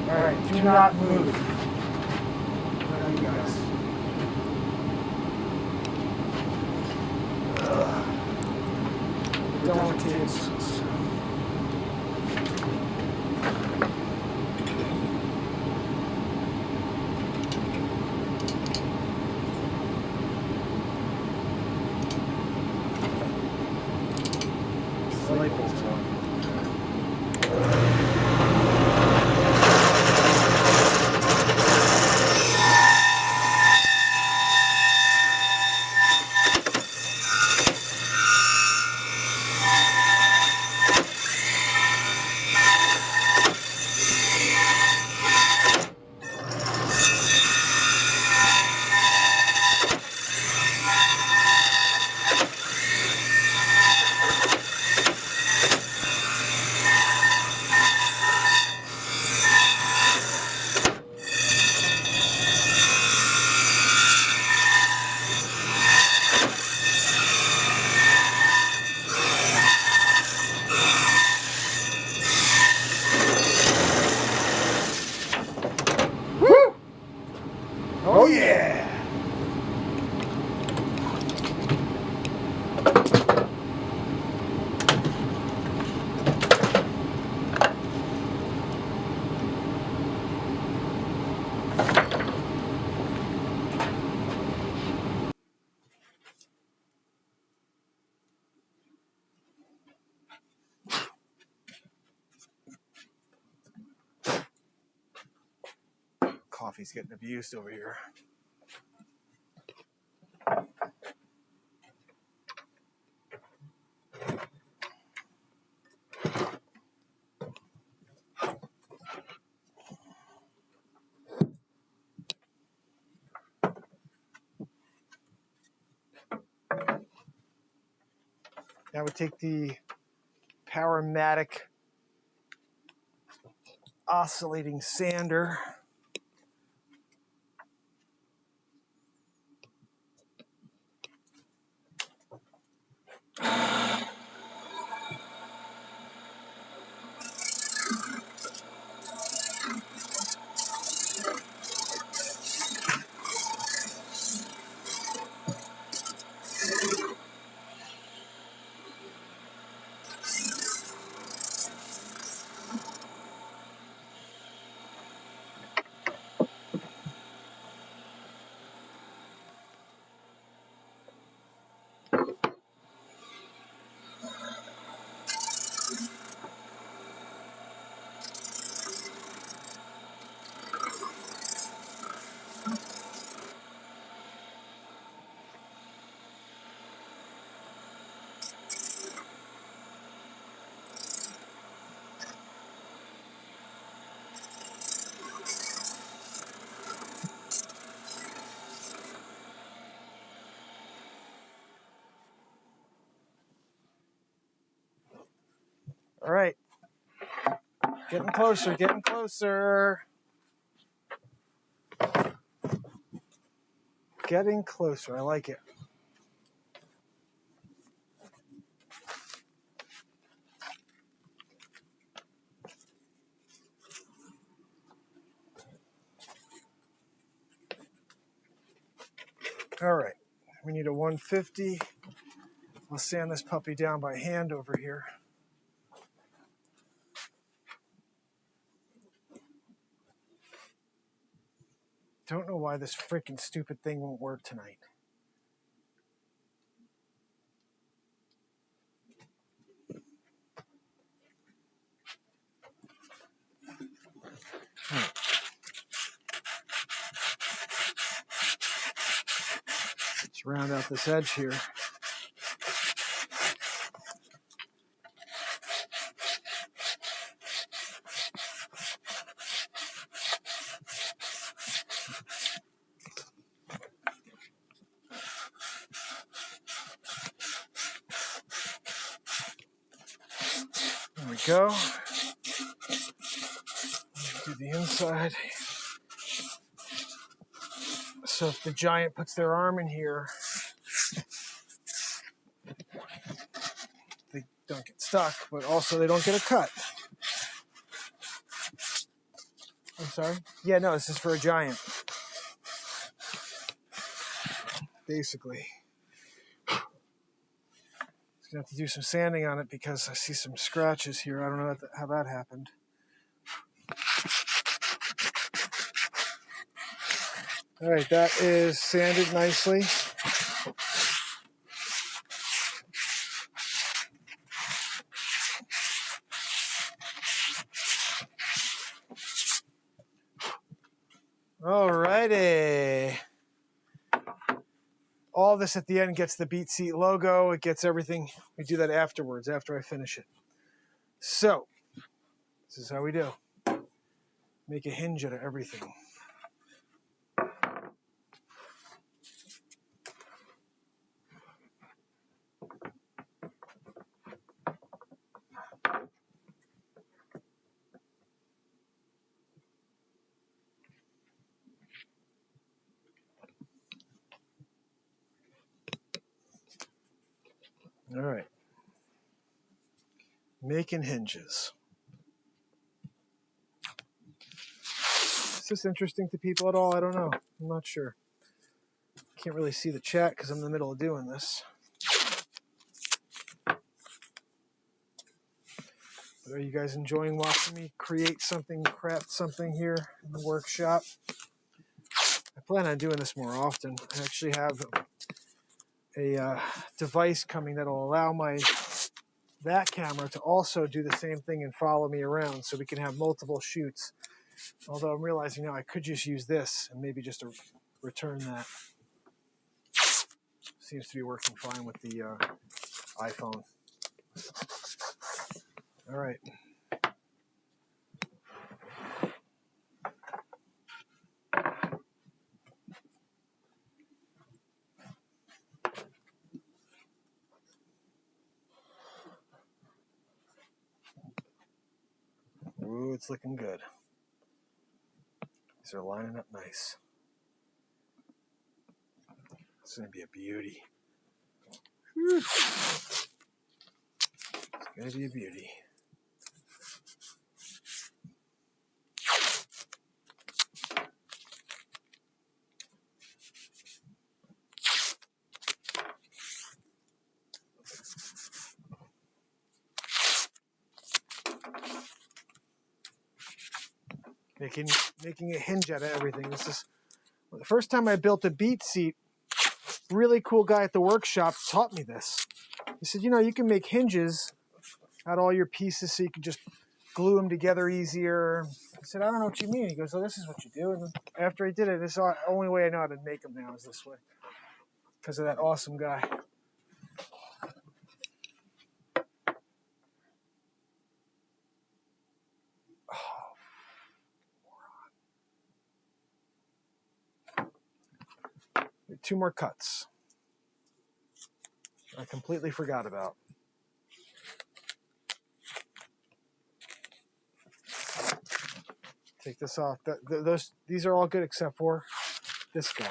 All right, do not move. Where are you guys? Don't want kids. The light bulb's on. coffee's getting abused over here. Now we take the Powermatic oscillating sander. All right, getting closer, getting closer. Getting closer, I like it. All right, we need a 150. I'll sand this puppy down by hand over here. Don't know why this freaking stupid thing won't work tonight. Let's round out this edge here. There we go. Do the inside. So if the giant puts their arm in here, they don't get stuck, but also they don't get a cut. I'm sorry? Yeah, no, this is for a giant. Basically. Just gonna have to do some sanding on it because I see some scratches here. I don't know how that happened. All right, that is sanded nicely. All righty. All this at the end gets the BeatSeat logo. It gets everything. We do that afterwards, after I finish it. So, this is how we do. Make a hinge out of everything. All right. Making hinges. Is this interesting to people at all? I don't know. I'm not sure. Can't really see the chat because I'm in the middle of doing this. But are you guys enjoying watching me create something, craft something here in the workshop? I plan on doing this more often. I actually have a device coming that will allow that camera to also do the same thing and follow me around, so we can have multiple shoots Although I'm realizing now I could just use this and maybe just return that. Seems to be working fine with the iPhone. All right. Ooh, it's looking good. These are lining up nice. It's going to be a beauty. Whew. It's going to be a beauty. Making a hinge out of everything. This is the first time I built a BeatSeat. Really cool guy at the workshop taught me this. He said, you know, you can make hinges out of all your pieces so you can just glue them together easier. I said, I don't know what you mean. He goes, oh, this is what you do. And after he did it, this is the only way I know how to make them now is this way. Because of that awesome guy. Two more cuts. I completely forgot about. Take this off. These are all good except for this guy.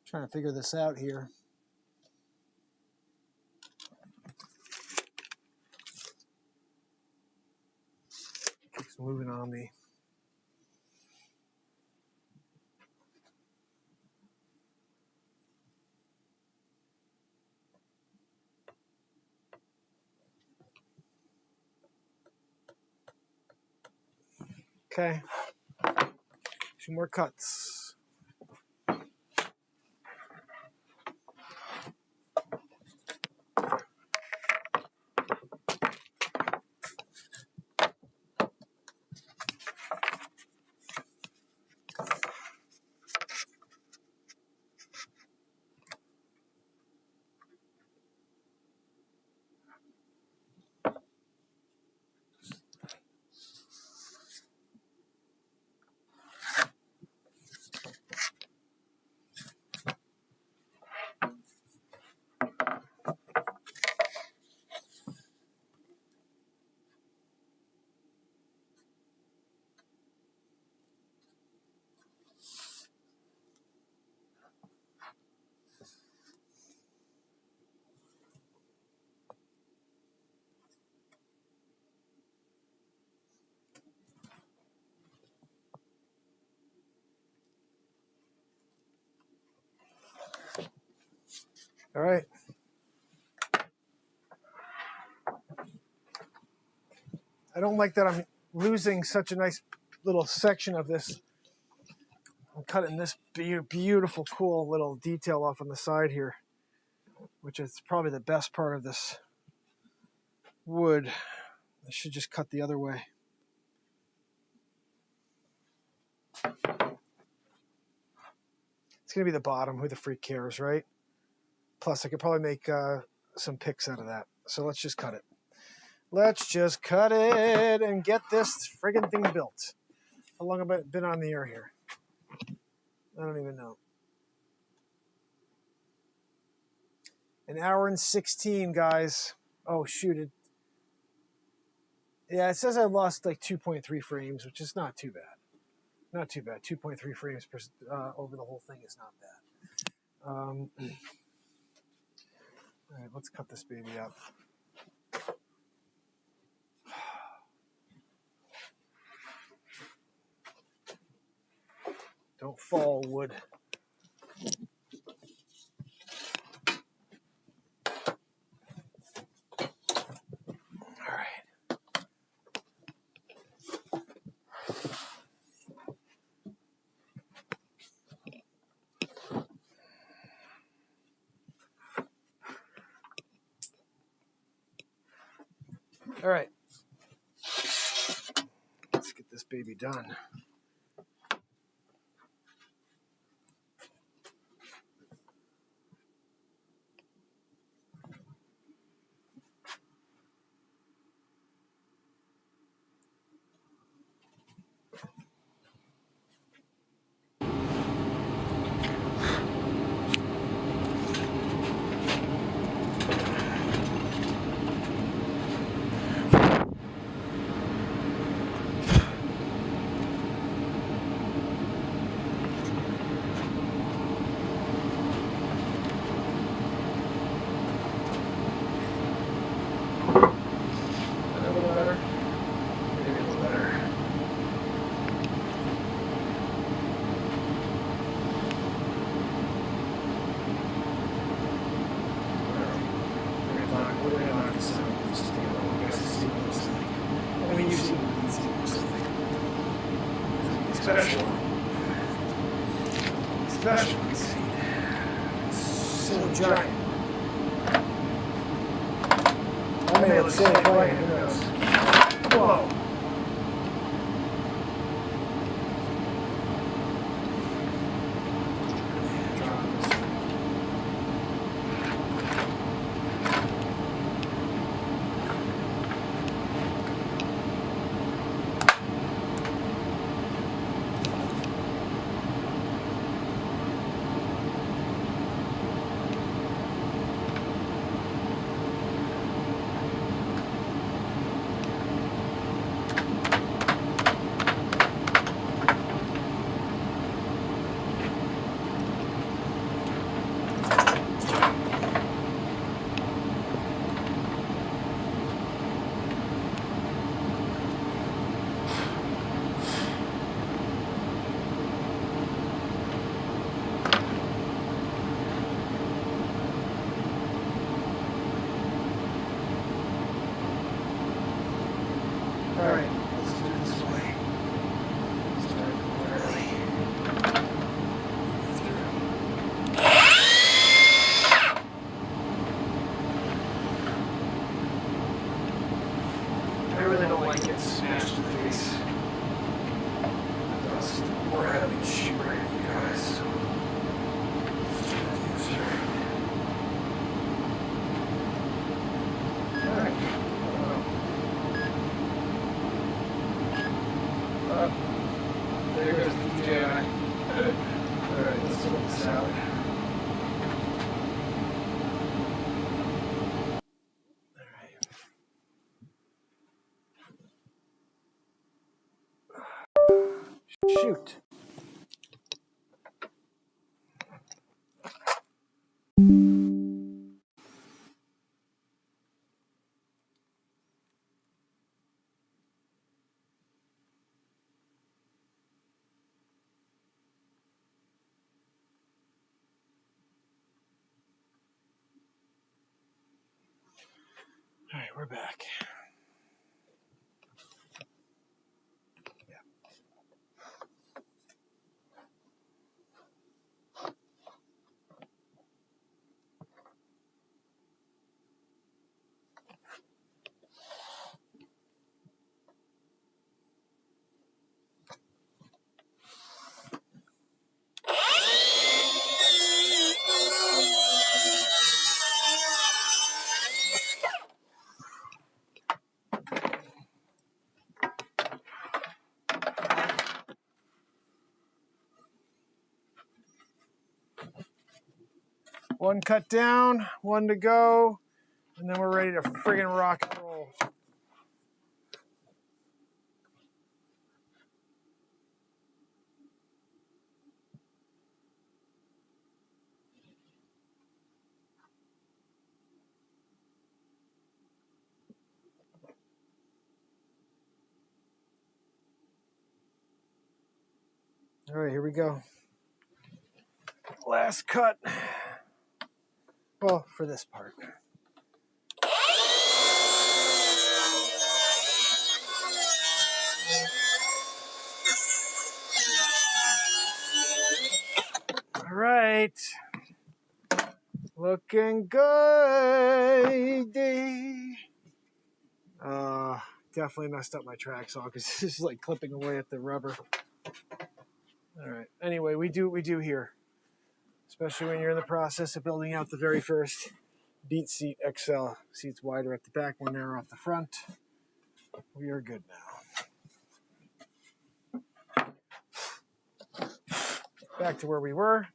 Trying to figure this out here. Keeps moving on me. Okay. Two more cuts. All right. I don't like that I'm losing such a nice little section of this I'm cutting this beautiful, cool little detail off on the side here, which is probably the best part of this wood. I should just cut the other way. It's going to be the bottom. Who the freak cares, right? Plus, I could probably make some pics out of that. So let's just cut it. Let's just cut it and get this friggin' thing built. How long have I been on the air here? I don't even know. 1 hour and 16, guys. Oh, shoot. Yeah, it says I lost like 2.3 frames, which is not too bad. Not too bad. 2.3 frames per, over the whole thing is not bad. All right, let's cut this baby up. Don't fall, wood. All right. All right. Let's get this baby done. Special. So giant. I may have said it right, who knows? Whoa. Shoot. All right, we're back. One cut down, one to go, and then we're ready to friggin' rock and roll. All right, here we go. Last cut. Well, for this part. All right. Looking good. Definitely messed up my track saw because this is like clipping away at the rubber. All right. Anyway, we do what we do here, especially when you're in the process of building out the very first BeatSeat XL. Seats wider at the back, more narrow at the front. We are good now. Back to where we were,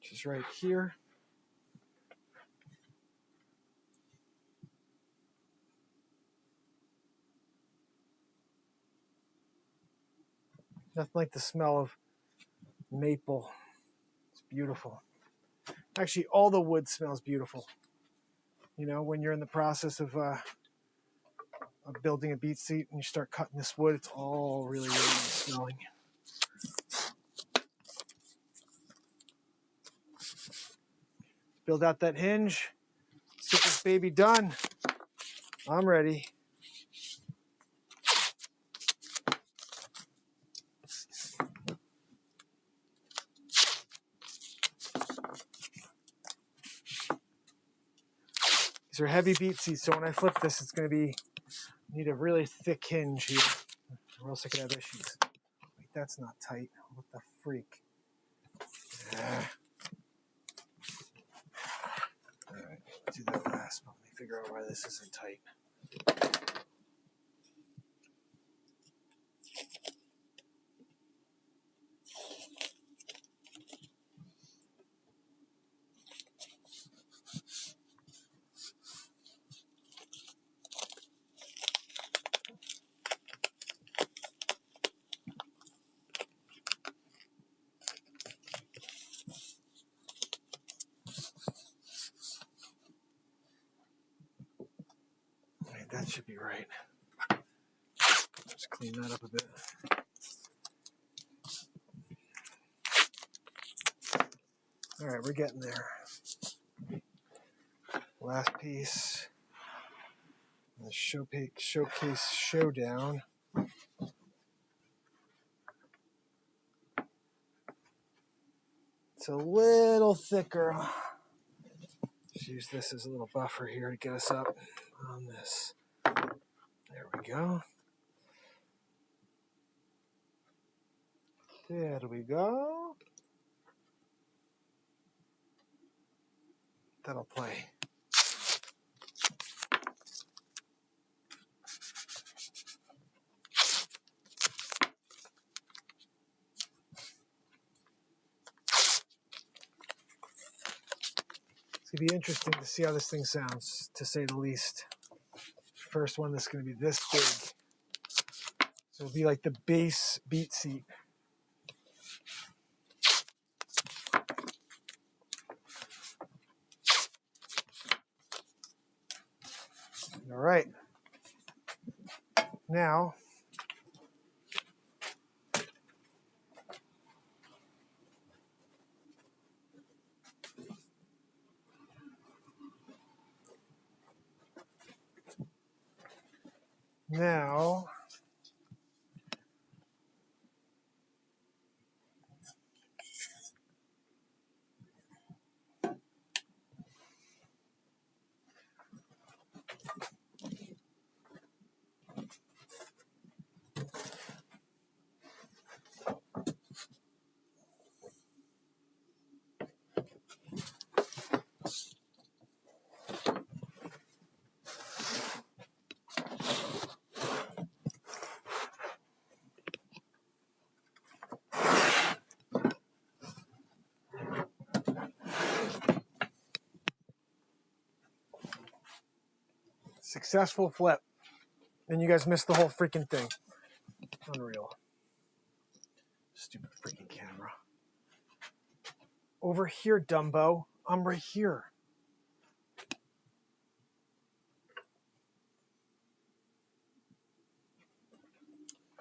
which is right here. Nothing like the smell of maple. It's beautiful. Actually, all the wood smells beautiful. You know, when you're in the process of building a BeatSeat and you start cutting this wood, it's all really, really nice smelling. Build out that hinge. Let's get this baby done. I'm ready. These are heavy BeatSeats, so when I flip this, it's going to be, need a really thick hinge here, or else I could have issues. Wait, that's not tight. What the freak? All right, let's do that last, but let me figure out why this isn't tight. Wait, that should be right. Just clean that up a bit. All right, we're getting there. Last piece. The showcase showdown. It's a little thicker. Let's use this as a little buffer here to get us up on this. There we go. There we go. That'll play. It's going to be interesting to see how this thing sounds, to say the least. First one that's going to be this big. So it'll be like the bass BeatSeat. All right. Now, now, Successful flip. And you guys missed the whole freaking thing. Unreal. Stupid freaking camera. Over here, Dumbo. I'm right here.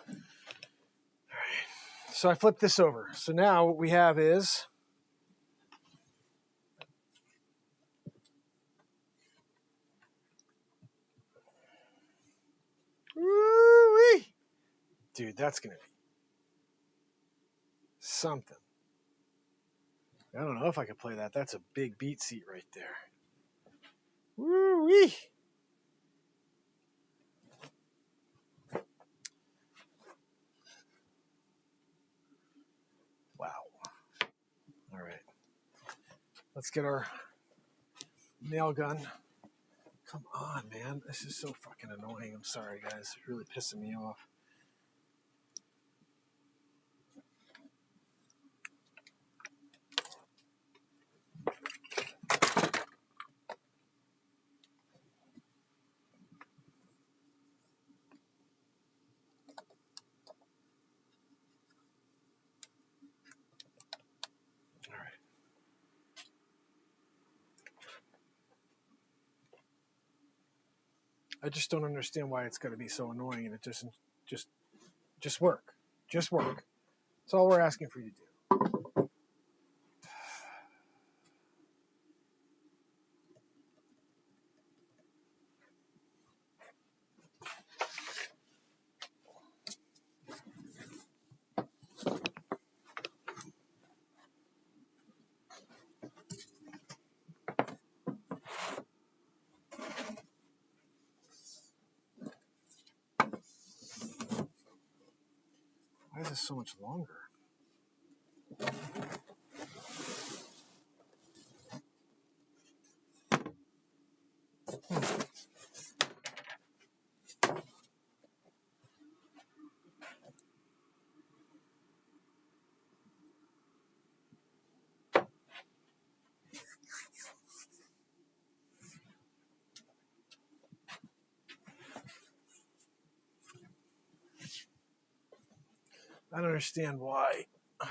All right. So I flipped this over. So now what we have is woo-wee. Dude, that's going to be something. I don't know if I could play that. That's a big BeatSeat right there. Woo-wee. Wow. All right. Let's get our nail gun. Come on, man. This is so fucking annoying. I'm sorry, guys. It's really pissing me off. I just don't understand why it's got to be so annoying, and it doesn't just work. Just work. That's all we're asking for you to do. Why is this so much longer? I don't understand why. I'm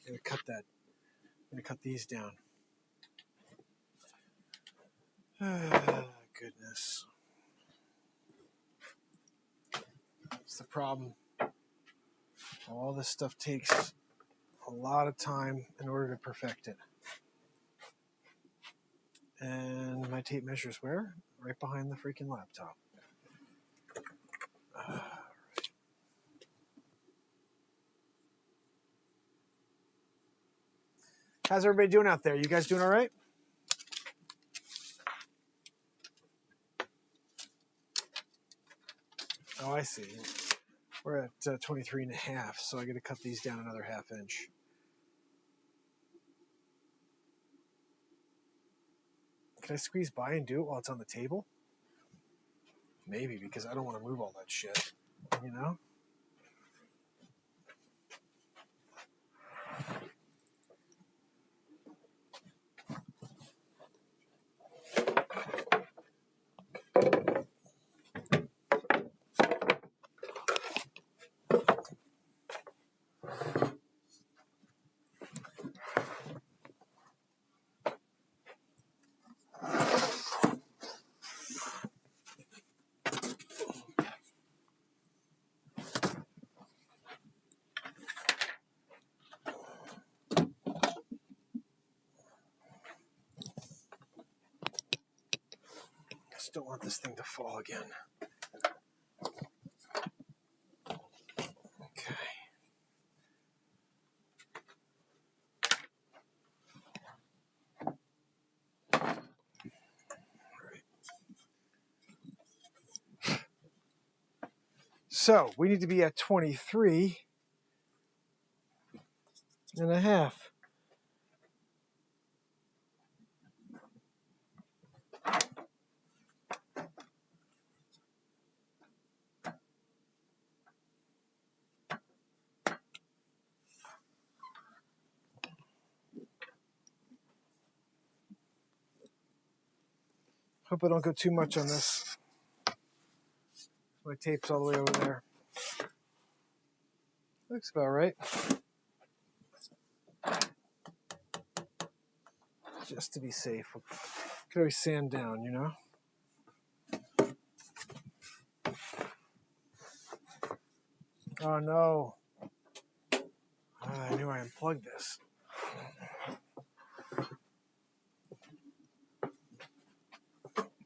gonna cut that. I'm gonna cut these down. Goodness. It's the problem. All this stuff takes a lot of time in order to perfect it. And my tape measure's where? Right behind the freaking laptop. How's everybody doing out there? You guys doing all right? Oh, I see. We're at 23 and a half, so I got to cut these down another ½ inch. Can I squeeze by and do it while it's on the table? Maybe, because I don't want to move all that shit, you know? Just don't want this thing to fall again. Okay. So we need to be at 23 and a half. Hope I don't go too much on this. My tape's all the way over there. Looks about right. Just to be safe. Could always sand down, you know? Oh no. I knew I unplugged this.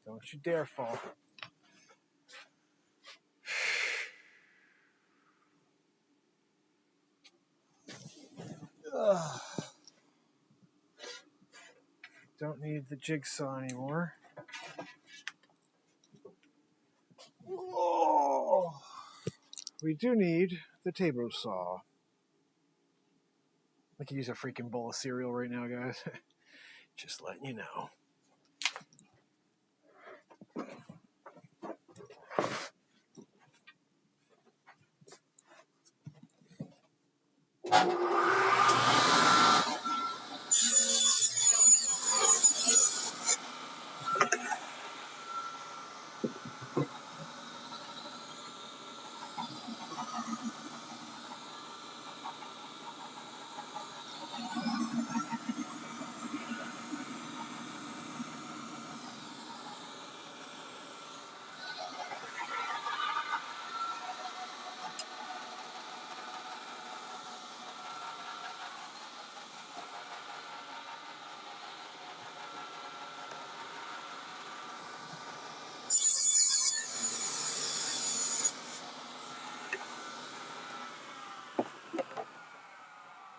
Don't you dare fall. Ugh. Don't need the jigsaw anymore. Oh. We do need the table saw. I could use a freaking bowl of cereal right now, guys. Just letting you know.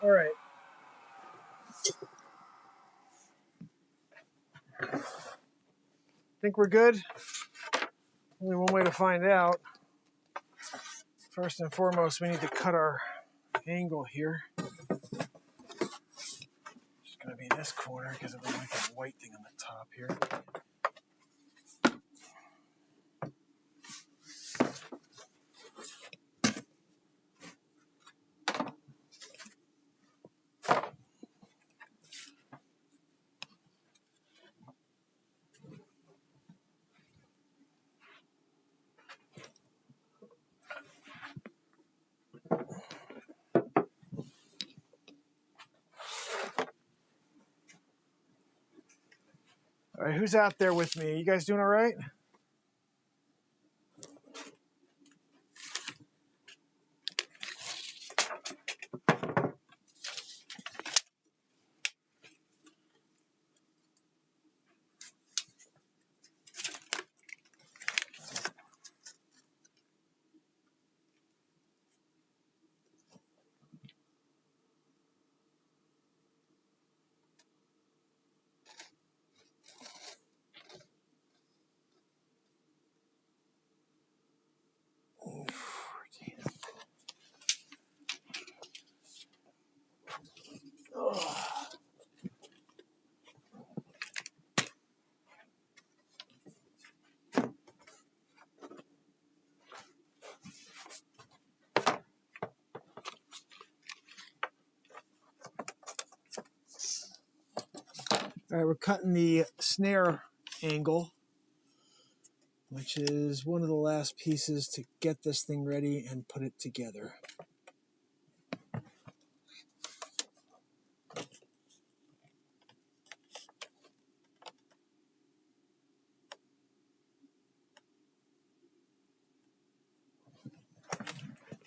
All right. Think we're good? Only one way to find out. First and foremost, we need to cut our angle here. It's going to be this corner because of the white thing on the top here. All right, who's out there with me? You guys doing all right? All right, we're cutting the snare angle, which is one of the last pieces to get this thing ready and put it together.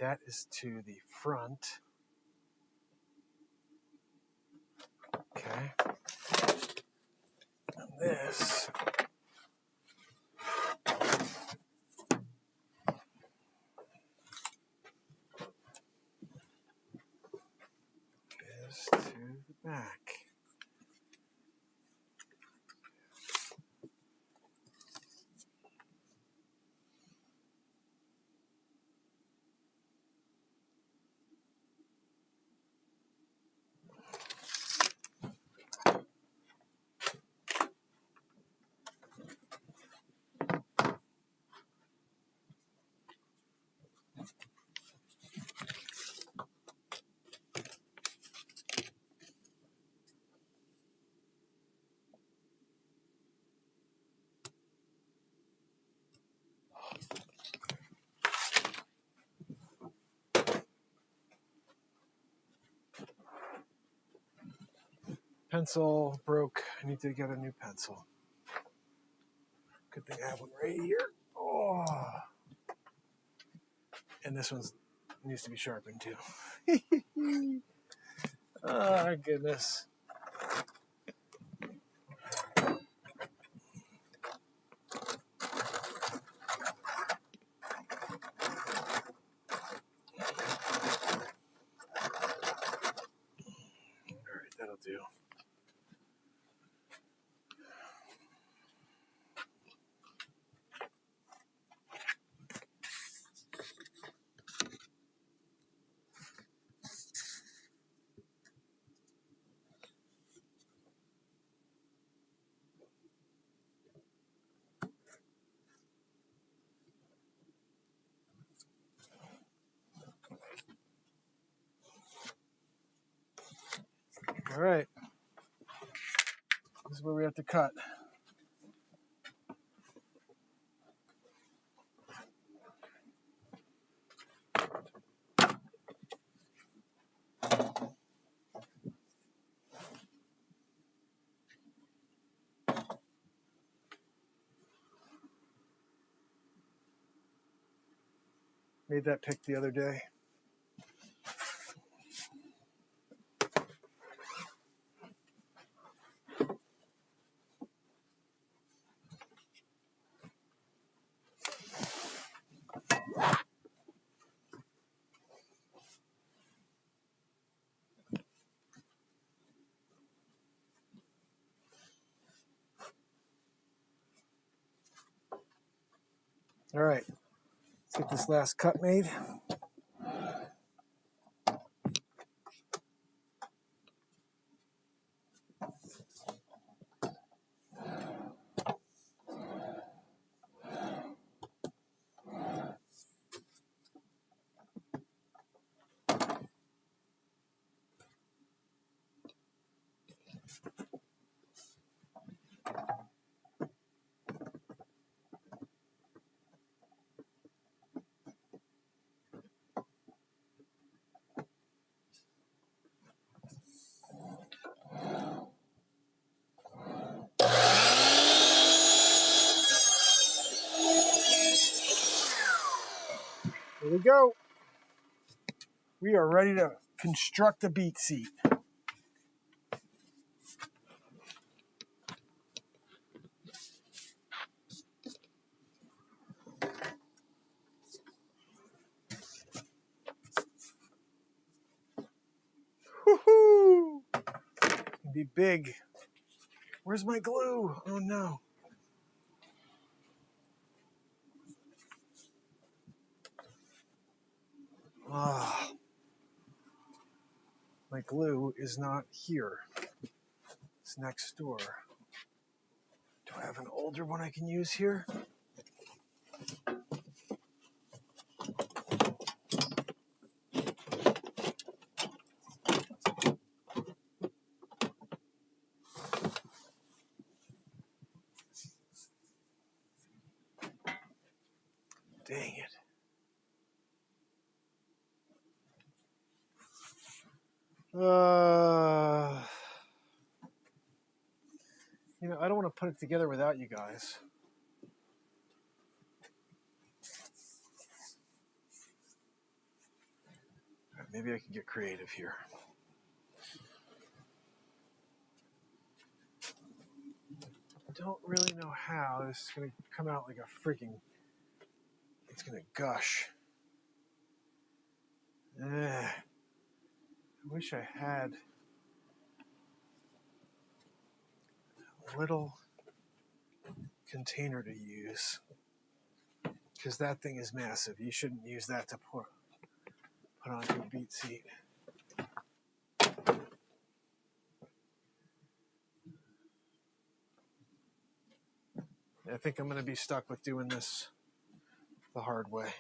That is to the front. Okay. And this is to the back. pencil broke. I need to get a new pencil. Good thing I have one right here. Oh. And this one needs to be sharpened too. Oh, goodness. All right, that'll do. All right. This is where we have to cut. Made that pick the other day. All right, let's get this last cut made. Here we go. We are ready to construct a BeatSeat. Woohoo! It'll be big. Where's my glue? Oh no. Ah. My glue is not here. It's next door. Do I have an older one I can use here? Dang it. You know, I don't want to put it together without you guys. All right, maybe I can get creative here. Don't really know how this is going to come out like a freaking... It's going to gush. I wish I had a little container to use, because that thing is massive. You shouldn't use that to put onto a BeatSeat. I think I'm going to be stuck with doing this the hard way.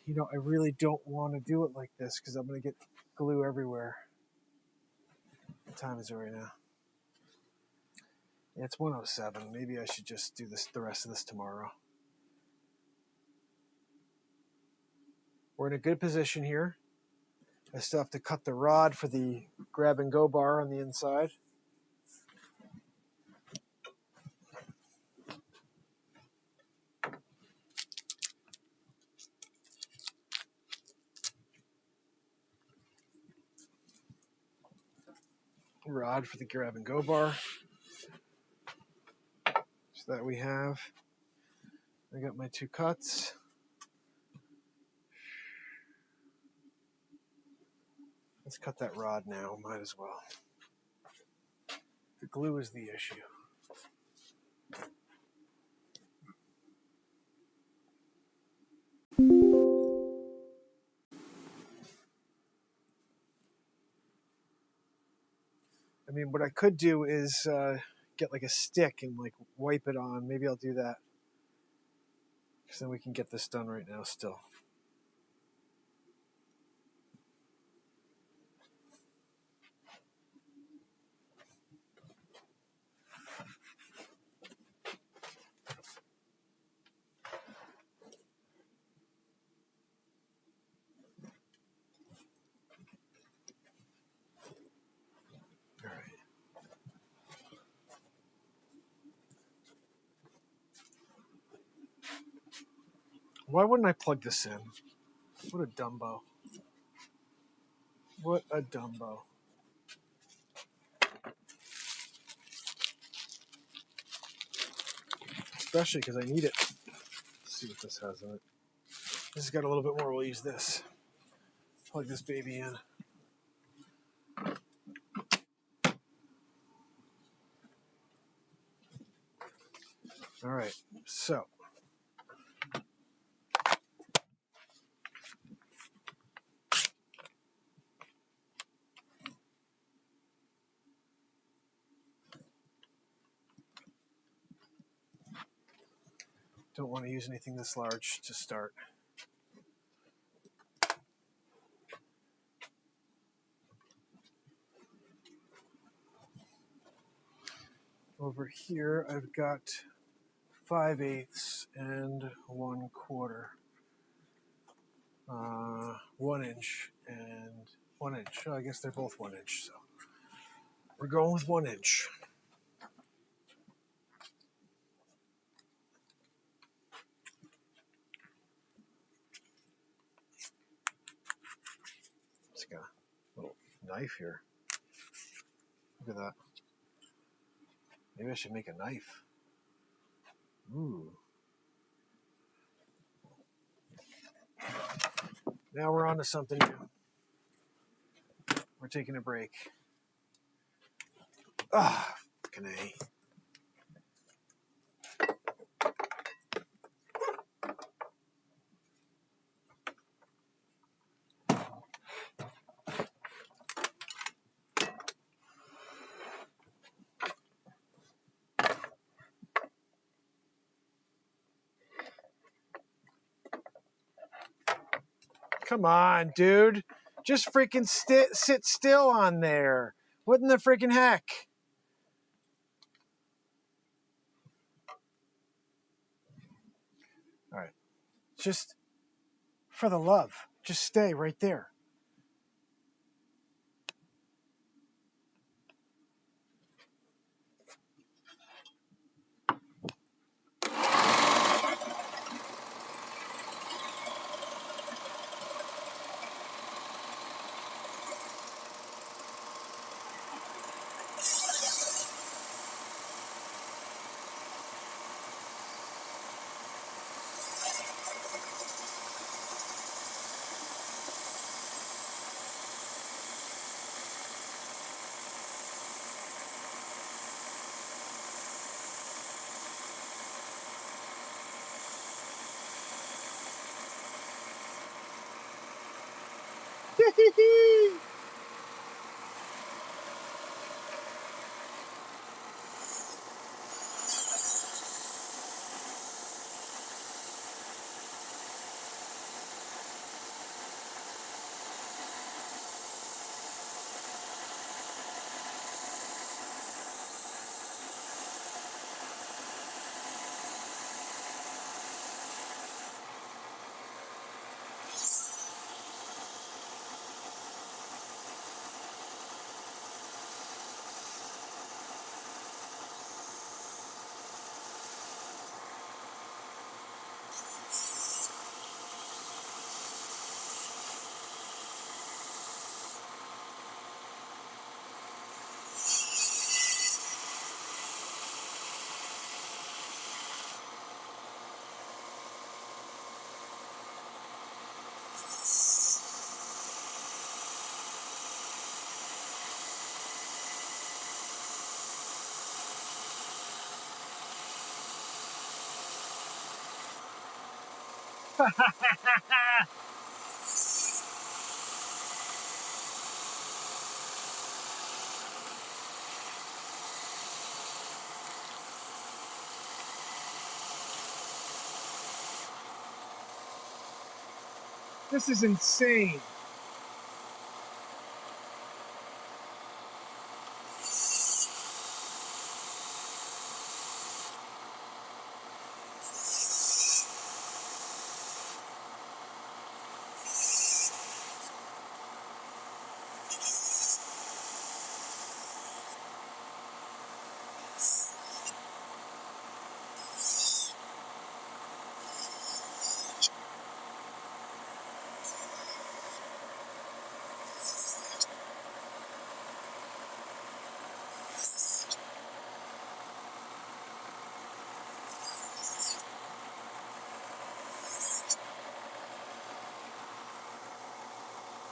You know, I really don't want to do it like this because I'm going to get glue everywhere. What time is it right now? Yeah, it's 1:07. Maybe I should just do the rest of this tomorrow. We're in a good position here. I still have to cut the rod for the grab and go bar on the inside. Rod for the grab and go bar. So that we have. I got my 2 cuts. Let's cut that rod now, might as well. The glue is the issue. I mean, what I could do is get like a stick and like wipe it on. Maybe I'll do that. Because then we can get this done right now still. All right. Why wouldn't I plug this in? What a dumbo. What a dumbo. Especially because I need it. Let's see what this has in it. This has got a little bit more. We'll use this. Plug this baby in. All right, so. Don't want to use anything this large to start. Over here, I've got 5/8 and 1/4. 1 inch and 1 inch. Oh, I guess they're both 1 inch, so we're going with 1 inch. It's got a little knife here. Look at that. Maybe I should make a knife. Ooh. Now we're on to something new. We're taking a break. Ah, fucking A. Come on, dude. Just freaking sit still on there. What in the freaking heck? All right. Just for the love, just stay right there. This is insane.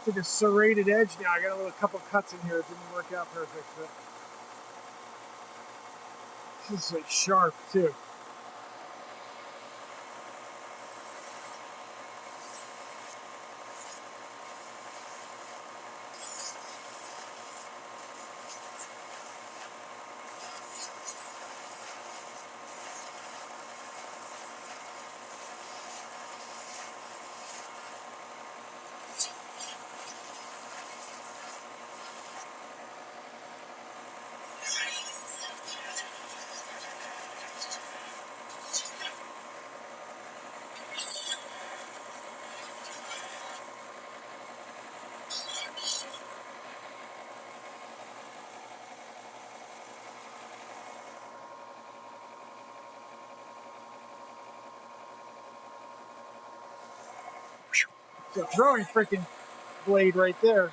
It's like a serrated edge now. I got a little couple cuts in here. It didn't work out perfect, but this is like sharp too. It's a throwing freaking blade right there.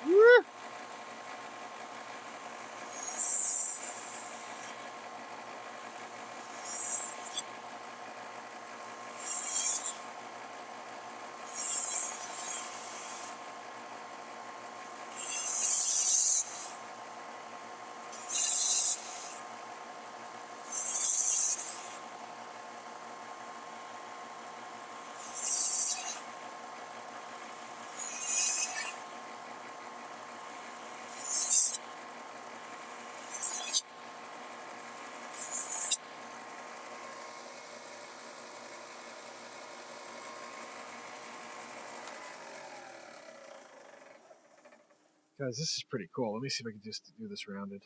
Woo! Guys, this is pretty cool. Let me see if I can just do this rounded.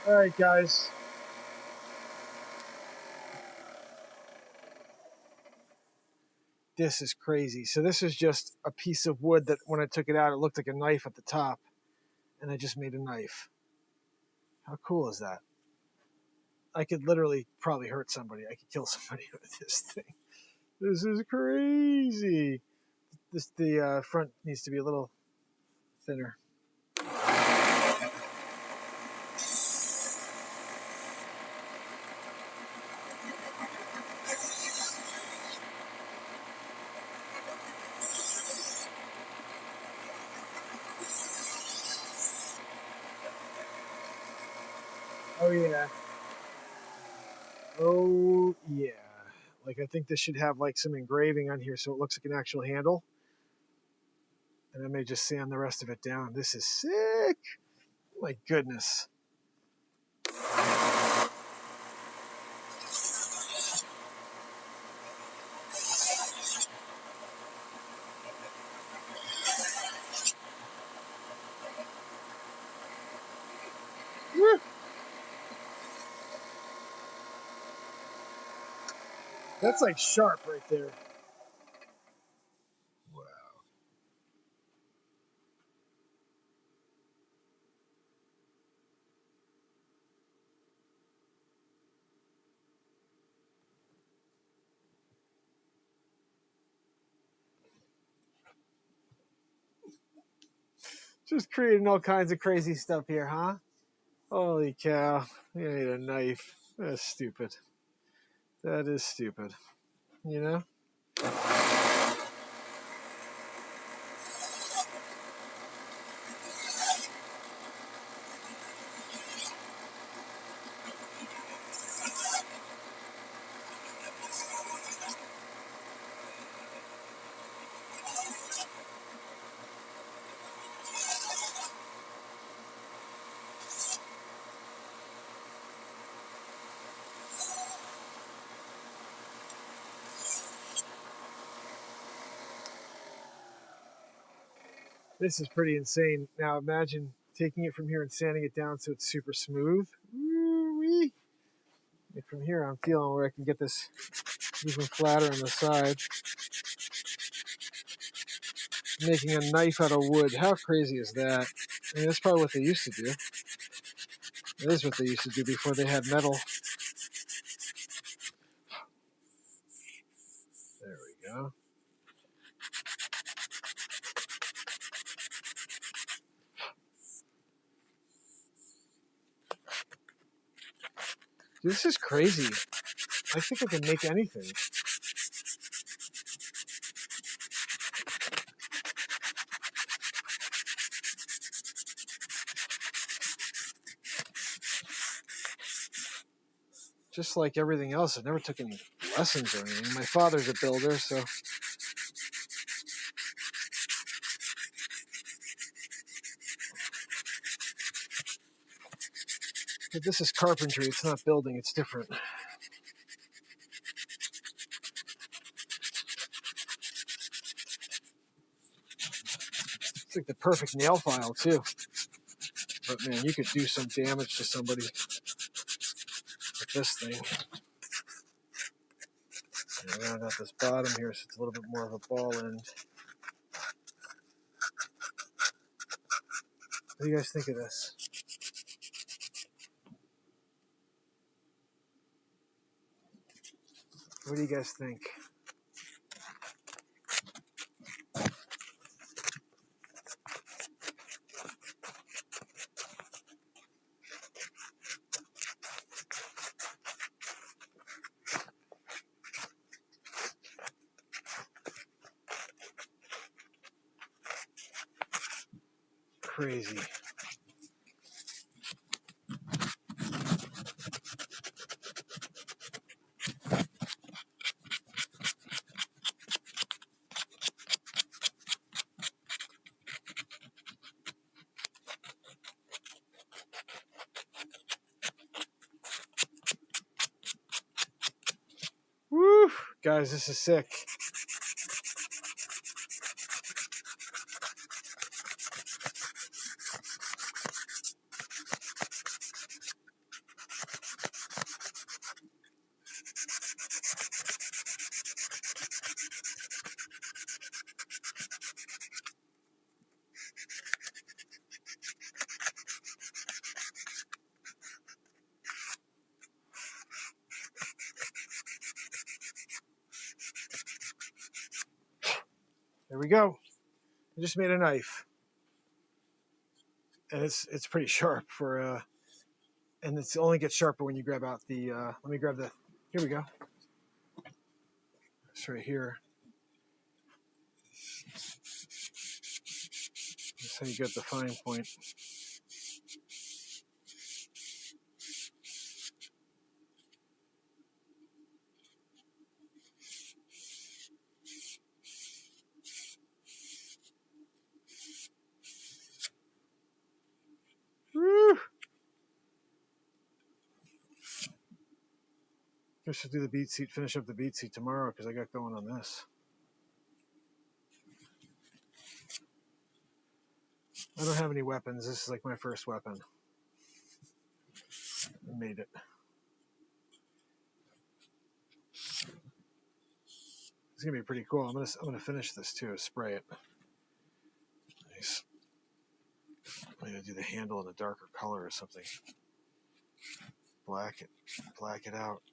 All right, guys. This is crazy. So this is just a piece of wood that when I took it out, it looked like a knife at the top. And I just made a knife. How cool is that? I could literally probably hurt somebody. I could kill somebody with this thing. This is crazy. The front needs to be a little thinner. Oh yeah. Oh yeah. Like I think this should have like some engraving on here so it looks like an actual handle. And I may just sand the rest of it down. This is sick. My goodness. Woo. That's like sharp right there. Wow. Just creating all kinds of crazy stuff here, huh? Holy cow. You need a knife. That's stupid. That is stupid. You know? This is pretty insane. Now imagine taking it from here and sanding it down so it's super smooth. Woo-wee. And from here I'm feeling where I can get this even flatter on the side. Making a knife out of wood. How crazy is that? I mean, that's probably what they used to do. It is what they used to do before they had metal. There we go. This is crazy. I think I can make anything. Just like everything else, I never took any lessons or anything. My father's a builder, so. But this is carpentry, it's not building, it's different. It's like the perfect nail file, too. But man, you could do some damage to somebody with this thing. And round out this bottom here so it's a little bit more of a ball end. What do you guys think of this? What do you guys think? Crazy. Guys, this is sick. There we go. I just made a knife. And it's pretty sharp for and it only gets sharper when you grab out the let me grab the, here we go. It's right here. That's how you get the fine point. Woo! I should do the BeatSeat, finish up the BeatSeat tomorrow because I got going on this. I don't have any weapons. This is like my first weapon. I made it. It's gonna be pretty cool. I'm gonna finish this too. Spray it. Nice. I'm gonna do the handle in a darker color or something. Black it out.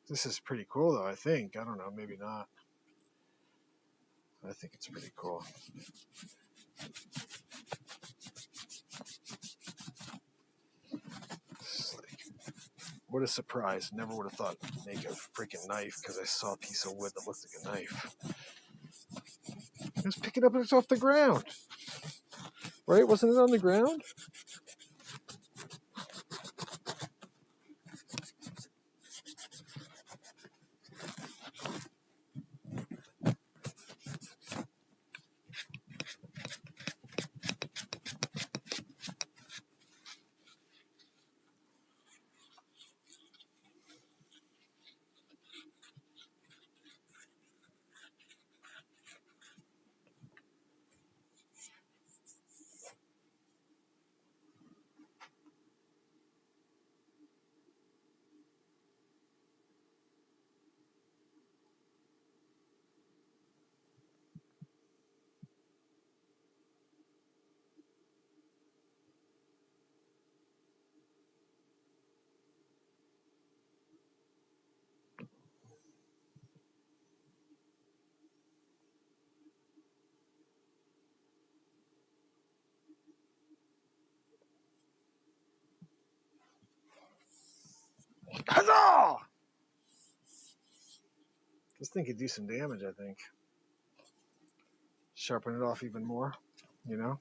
This is pretty cool though, I think. I don't know, maybe not. I think it's pretty cool. What a surprise. Never would have thought to make a freaking knife because I saw a piece of wood that looked like a knife. Just pick it up and it's off the ground. Right? Wasn't it on the ground? Huzzah! This thing could do some damage, I think. Sharpen it off even more, you know?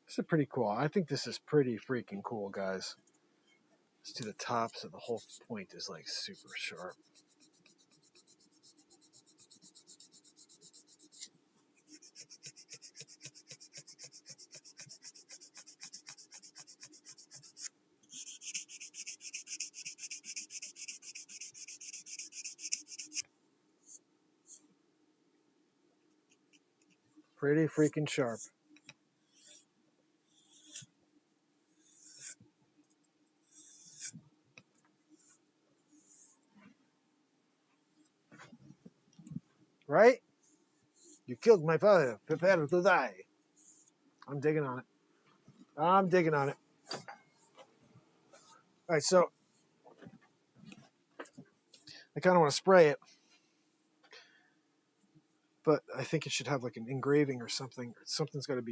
This is pretty cool. I think this is pretty freaking cool, guys. Let's do the top so the whole point is like super sharp. Pretty freaking sharp. Right? You killed my father. Prepare to die. I'm digging on it. I'm digging on it. All right, so I kind of want to spray it, but I think it should have like an engraving or something. Something's got to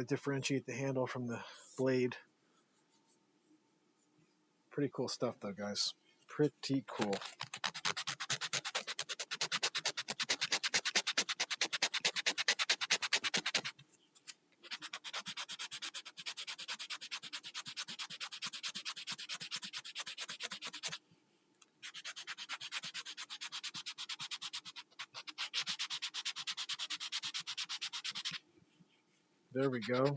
differentiate the handle from the blade. Pretty cool stuff, though, guys. Pretty cool. There we go.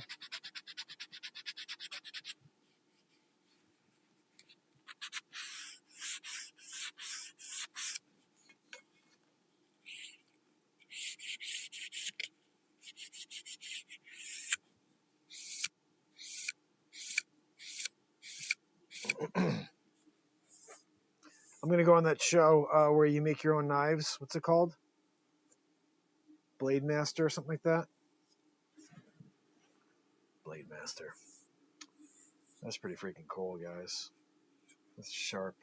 I'm going to go on that show where you make your own knives. What's it called? Blade Master or something like that? Blade Master. That's pretty freaking cool, guys. That's sharp.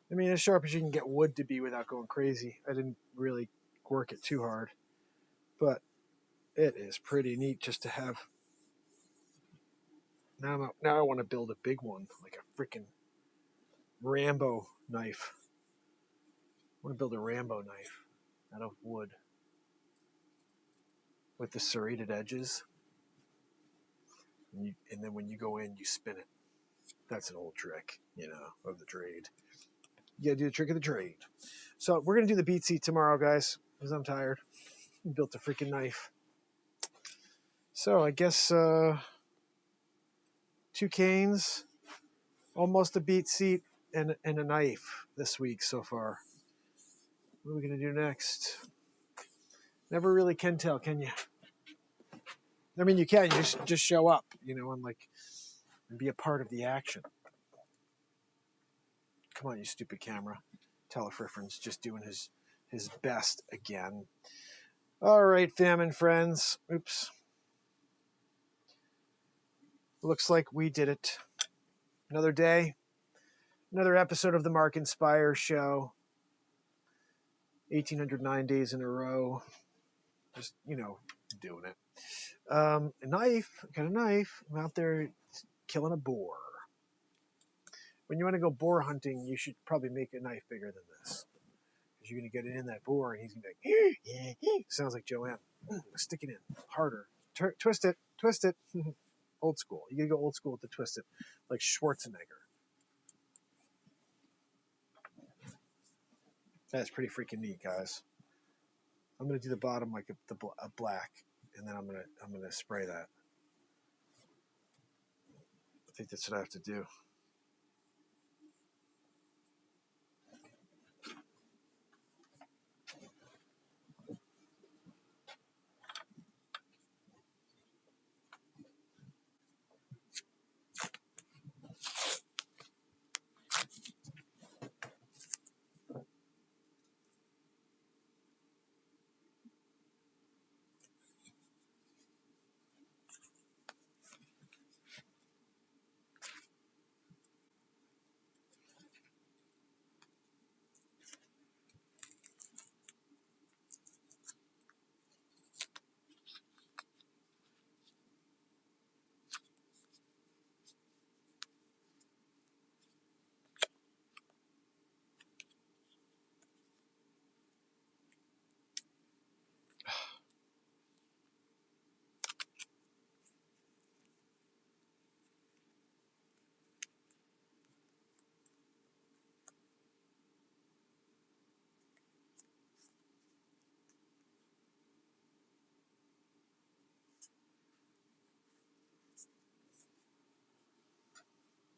I mean, as sharp as you can get wood to be without going crazy. I didn't really work it too hard. But it is pretty neat just to have. Now I want to build a big one, like a freaking Rambo knife. I want to build a Rambo knife out of wood with the serrated edges. And then when you go in, you spin it. That's an old trick, of the trade. You gotta do the trick of the trade. So we're gonna do the BeatSeat tomorrow, guys, because I'm tired. We built a freaking knife. So I guess 2 canes, almost a BeatSeat, and a knife this week so far. What are we gonna do next? Never really can tell, can you? I mean, you can. You just show up, and be a part of the action. Come on, you stupid camera. Telefriffrin's just doing his best again. All right, famine friends. Oops. Looks like we did it. Another day. Another episode of the Mark Inspire Show. 1,809 days in a row. Just, doing it. A knife. Got a knife. I'm out there killing a boar. When you want to go boar hunting, you should probably make a knife bigger than this. Because you're going to get it in that boar, and he's going to be like, sounds like Joanne. Stick it in. Harder. Twist it. Twist it. Old school. You got to go old school with the twist it. Like Schwarzenegger. That's pretty freaking neat, guys. I'm going to do the bottom like a black, and then I'm gonna spray that. I think that's what I have to do.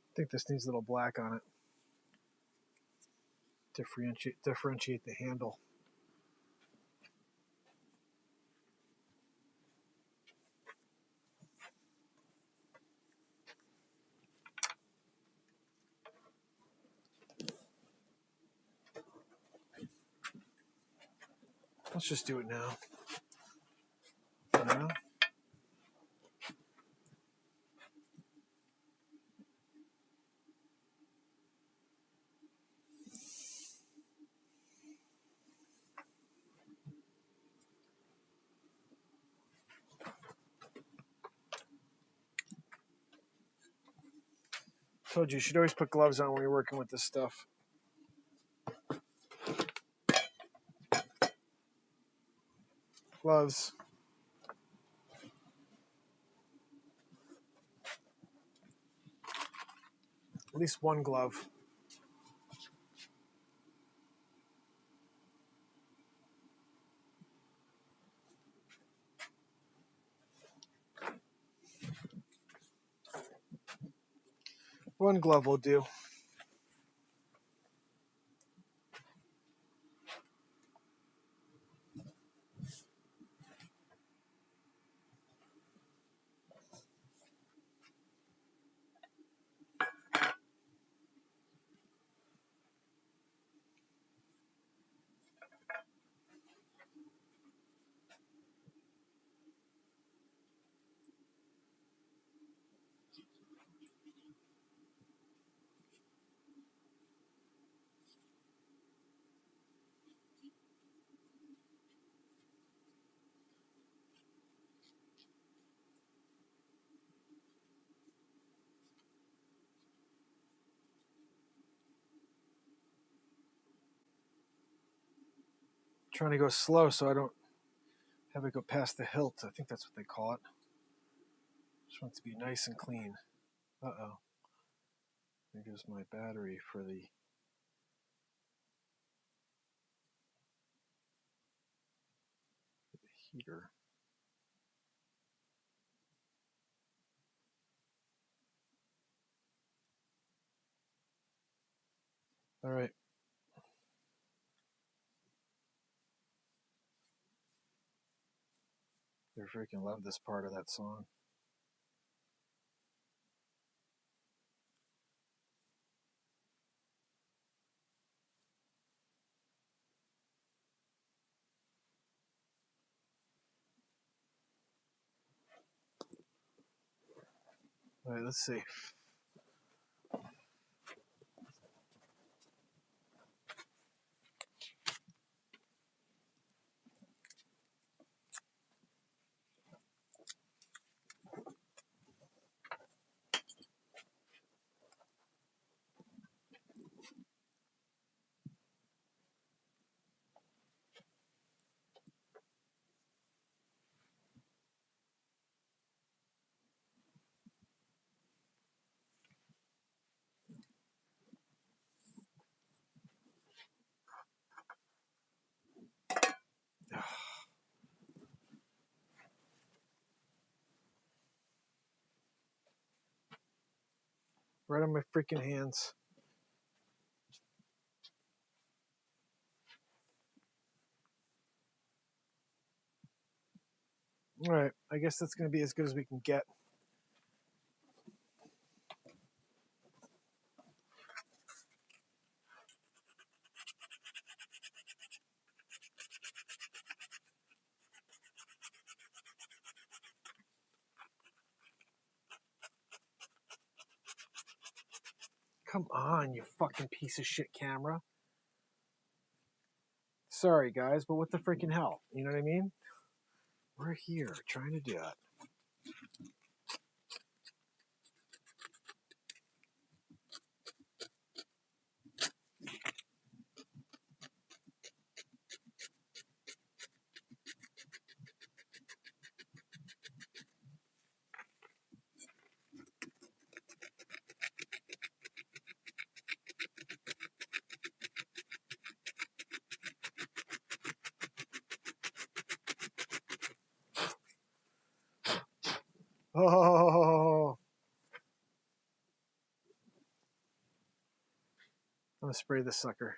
I think this needs a little black on it. Differentiate the handle. Let's just do it now. Told you should always put gloves on when you're working with this stuff. Gloves. At least one glove. One glove will do. Trying to go slow so I don't have it go past the hilt. I think that's what they call it. Just want it to be nice and clean. Uh-oh. There goes my battery for the heater. All right. I freaking love this part of that song. All right, let's see. Right on my freaking hands. All right, I guess that's going to be as good as we can get. Come on, you fucking piece of shit camera. Sorry, guys, but what the freaking hell? You know what I mean? We're here trying to do it. Oh, I'm gonna spray this sucker.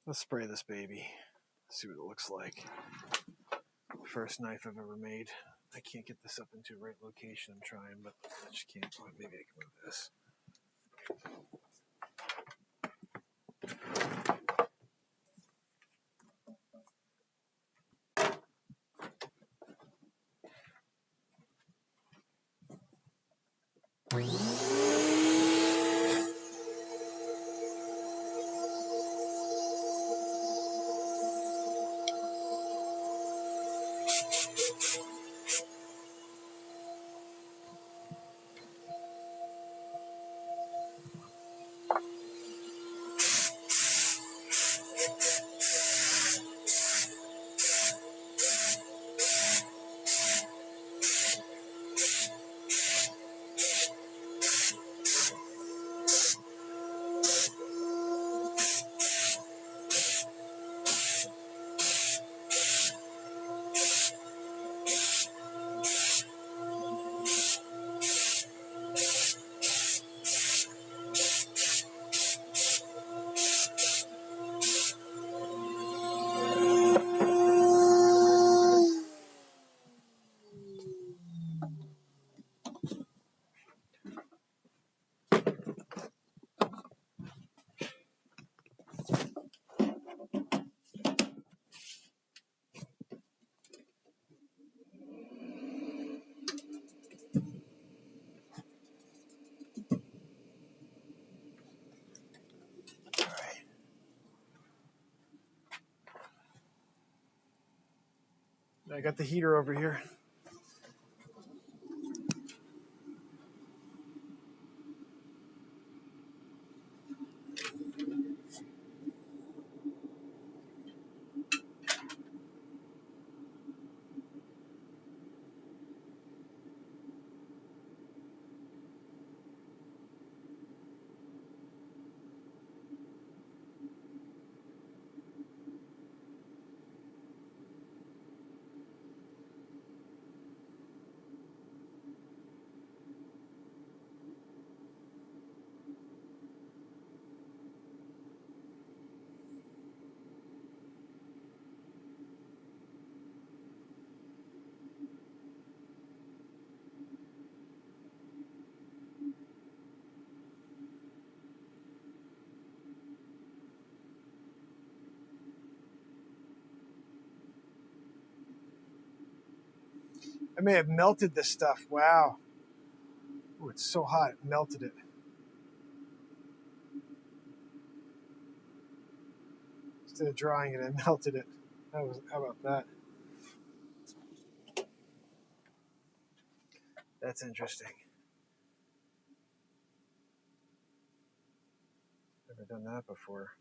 Let's spray this baby. See what it looks like. First knife I've ever made. I can't get this up into the right location. I'm trying, but I just can't. Oh, maybe I can move this. I got the heater over here. I may have melted this stuff. Wow. Oh, it's so hot. It melted it. Instead of drying it, I melted it. How about that? That's interesting. Never done that before.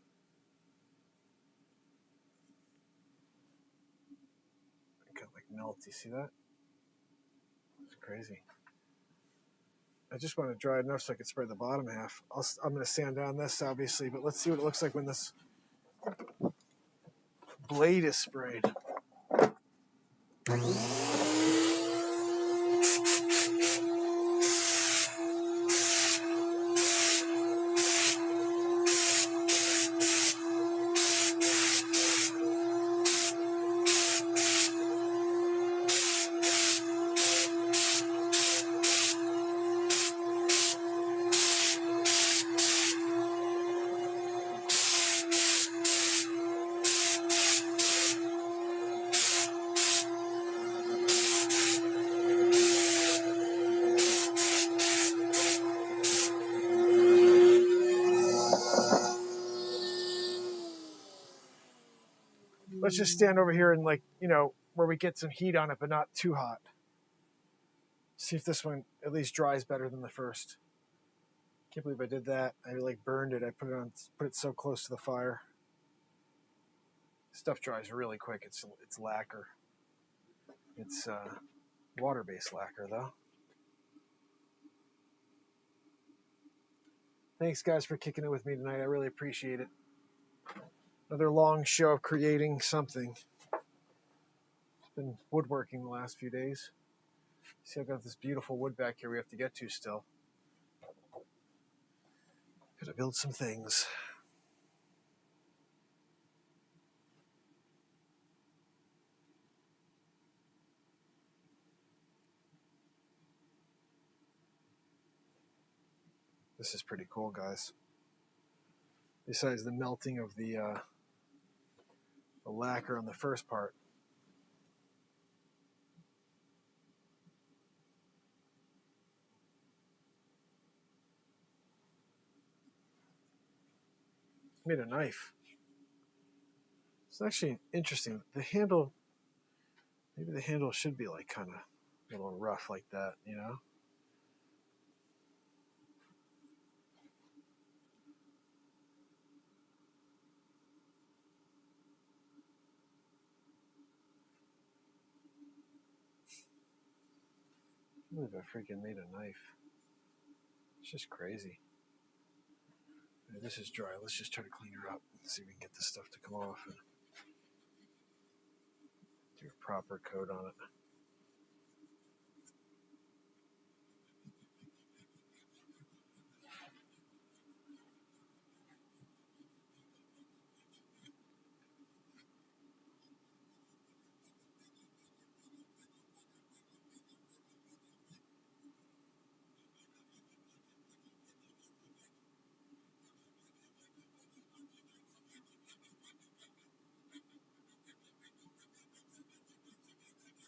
It got like melt. You see that? It's crazy. I just want to dry it enough so I can spread the bottom half. I'm going to sand down this, obviously, but let's see what it looks like when this blade is sprayed. Let's just stand over here and, like, you know, where we get some heat on it, but not too hot. See if this one at least dries better than the first. Can't believe I did that. I like burned it. I put it so close to the fire. Stuff dries really quick. It's lacquer. It's water-based lacquer, though. Thanks, guys, for kicking it with me tonight. I really appreciate it. Another long show of creating something. It's been woodworking the last few days. See, I've got this beautiful wood back here we have to get to still. Gotta build some things. This is pretty cool, guys. Besides the melting of the lacquer on the first part. Made a knife. It's actually interesting. The handle, maybe the handle should be like kind of a little rough like that, you know? I believe I freaking made a knife. It's just crazy. This is dry. Let's just try to clean her up. See if we can get this stuff to come off and do a proper coat on it.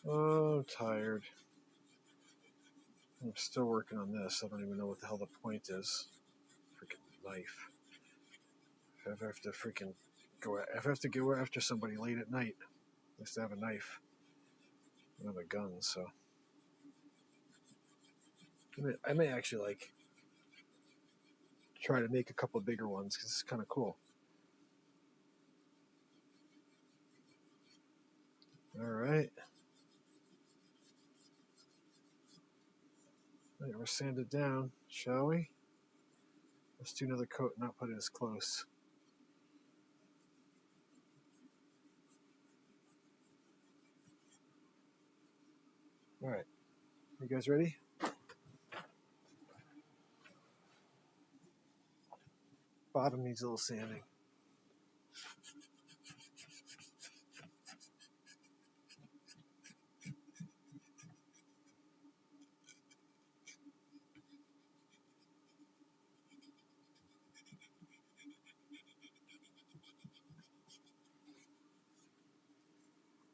Oh, tired. I'm still working on this. I don't even know what the hell the point is. Freaking knife. If I have to freaking go after somebody late at night, just to have a knife. I don't have a gun, so I may actually like try to make a couple of bigger ones because it's kind of cool. All right. All right, we're sanded down, shall we? Let's do another coat and not put it as close. All right. You guys ready? Bottom needs a little sanding.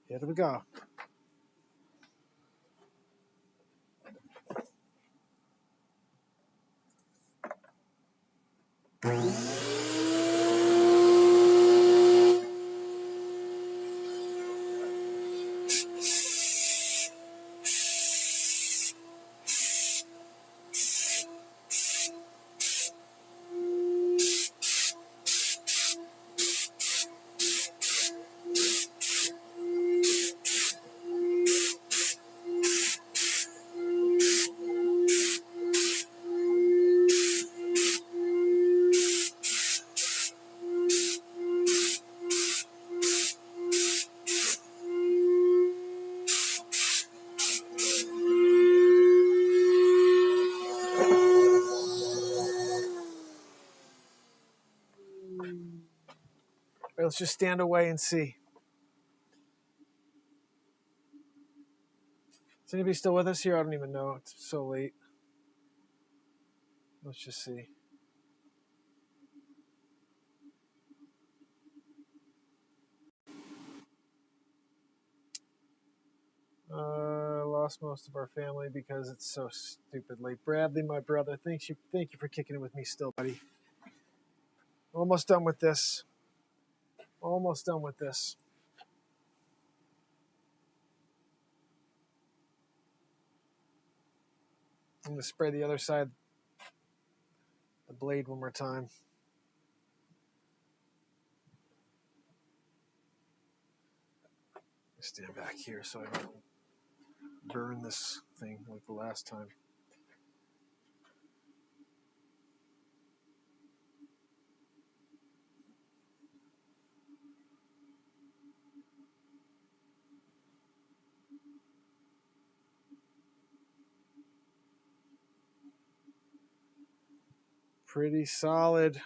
Here we go. All right, let's just stand away and see. Is anybody still with us here? I don't even know. It's so late. Let's just see. Lost most of our family because it's so stupid late. Bradley, my brother, thank you for kicking it with me still, buddy. Almost done with this. Almost done with this. I'm going to spray the other side, the blade one more time. Stand back here so I don't burn this thing like the last time. Pretty solid.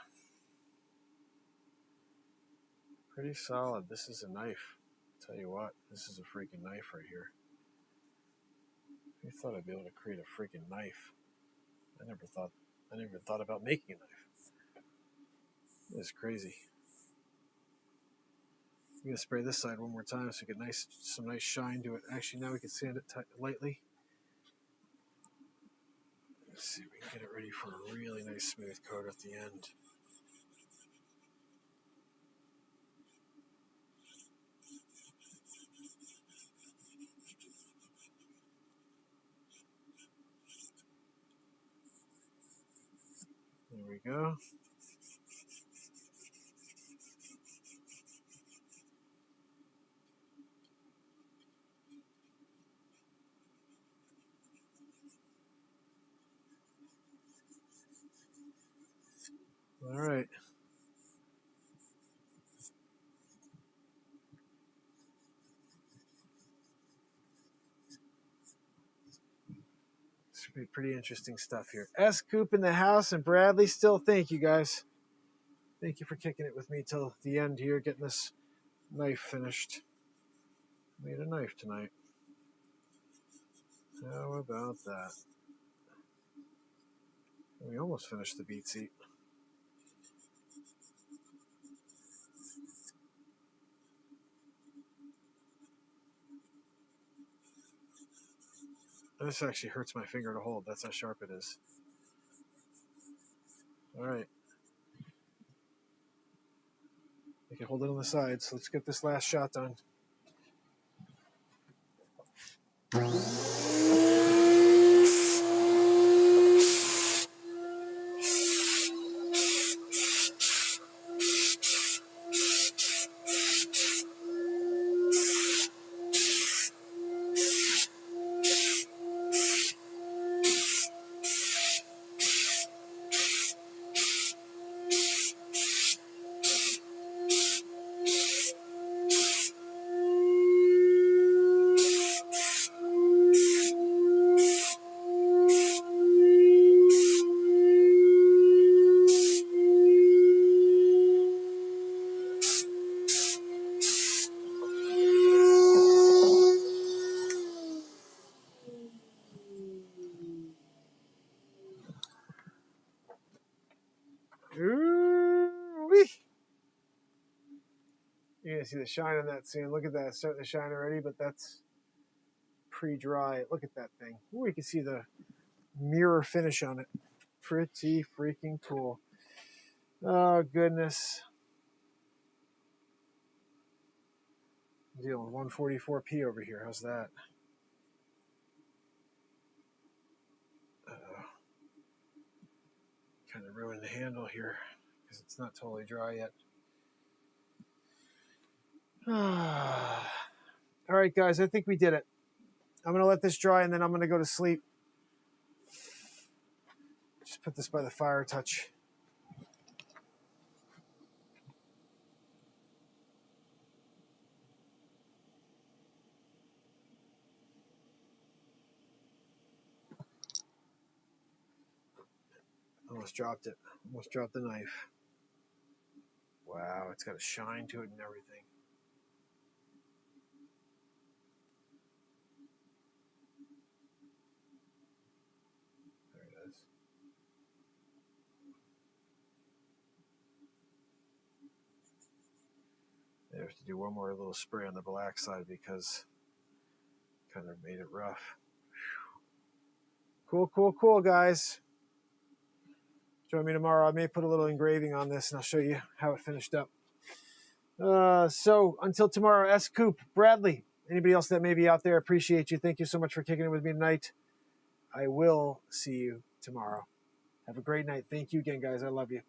Pretty solid. This is a knife. Tell you what, this is a freaking knife right here. I thought I'd be able to create a freaking knife. I never thought about making a knife. This is crazy. I'm gonna spray this side one more time so we get some nice shine to it. Actually, now we can sand it lightly. Let's see if we can get it ready for a really nice smooth coat at the end. There we go. All right. This should be pretty interesting stuff here. S. Coop in the house and Bradley still. Thank you guys. Thank you for kicking it with me till the end here, getting this knife finished. Made a knife tonight. How about that? We almost finished the BeatSeat. This actually hurts my finger to hold. That's how sharp it is. All right. You can hold it on the side. So let's get this last shot done. Ooh-wee. You're gonna see the shine on that soon. Look at that, it's starting to shine already, but that's pre-dry. Look at that thing. Ooh, you can see the mirror finish on it. Pretty freaking cool. Oh goodness. I'm dealing with 144p over here. How's that? Kind of ruined the handle here because it's not totally dry yet. All right, guys, I think we did it. I'm going to let this dry and then I'm going to go to sleep. Just put this by the fire touch. Almost dropped it. Almost dropped the knife. Wow, it's got a shine to it and everything. There it is. I have to do one more little spray on the black side because kind of made it rough. Cool, cool, cool, guys. Join me tomorrow. I may put a little engraving on this and I'll show you how it finished up. So until tomorrow, S. Coop, Bradley, anybody else that may be out there, appreciate you. Thank you so much for kicking it with me tonight. I will see you tomorrow. Have a great night. Thank you again, guys. I love you.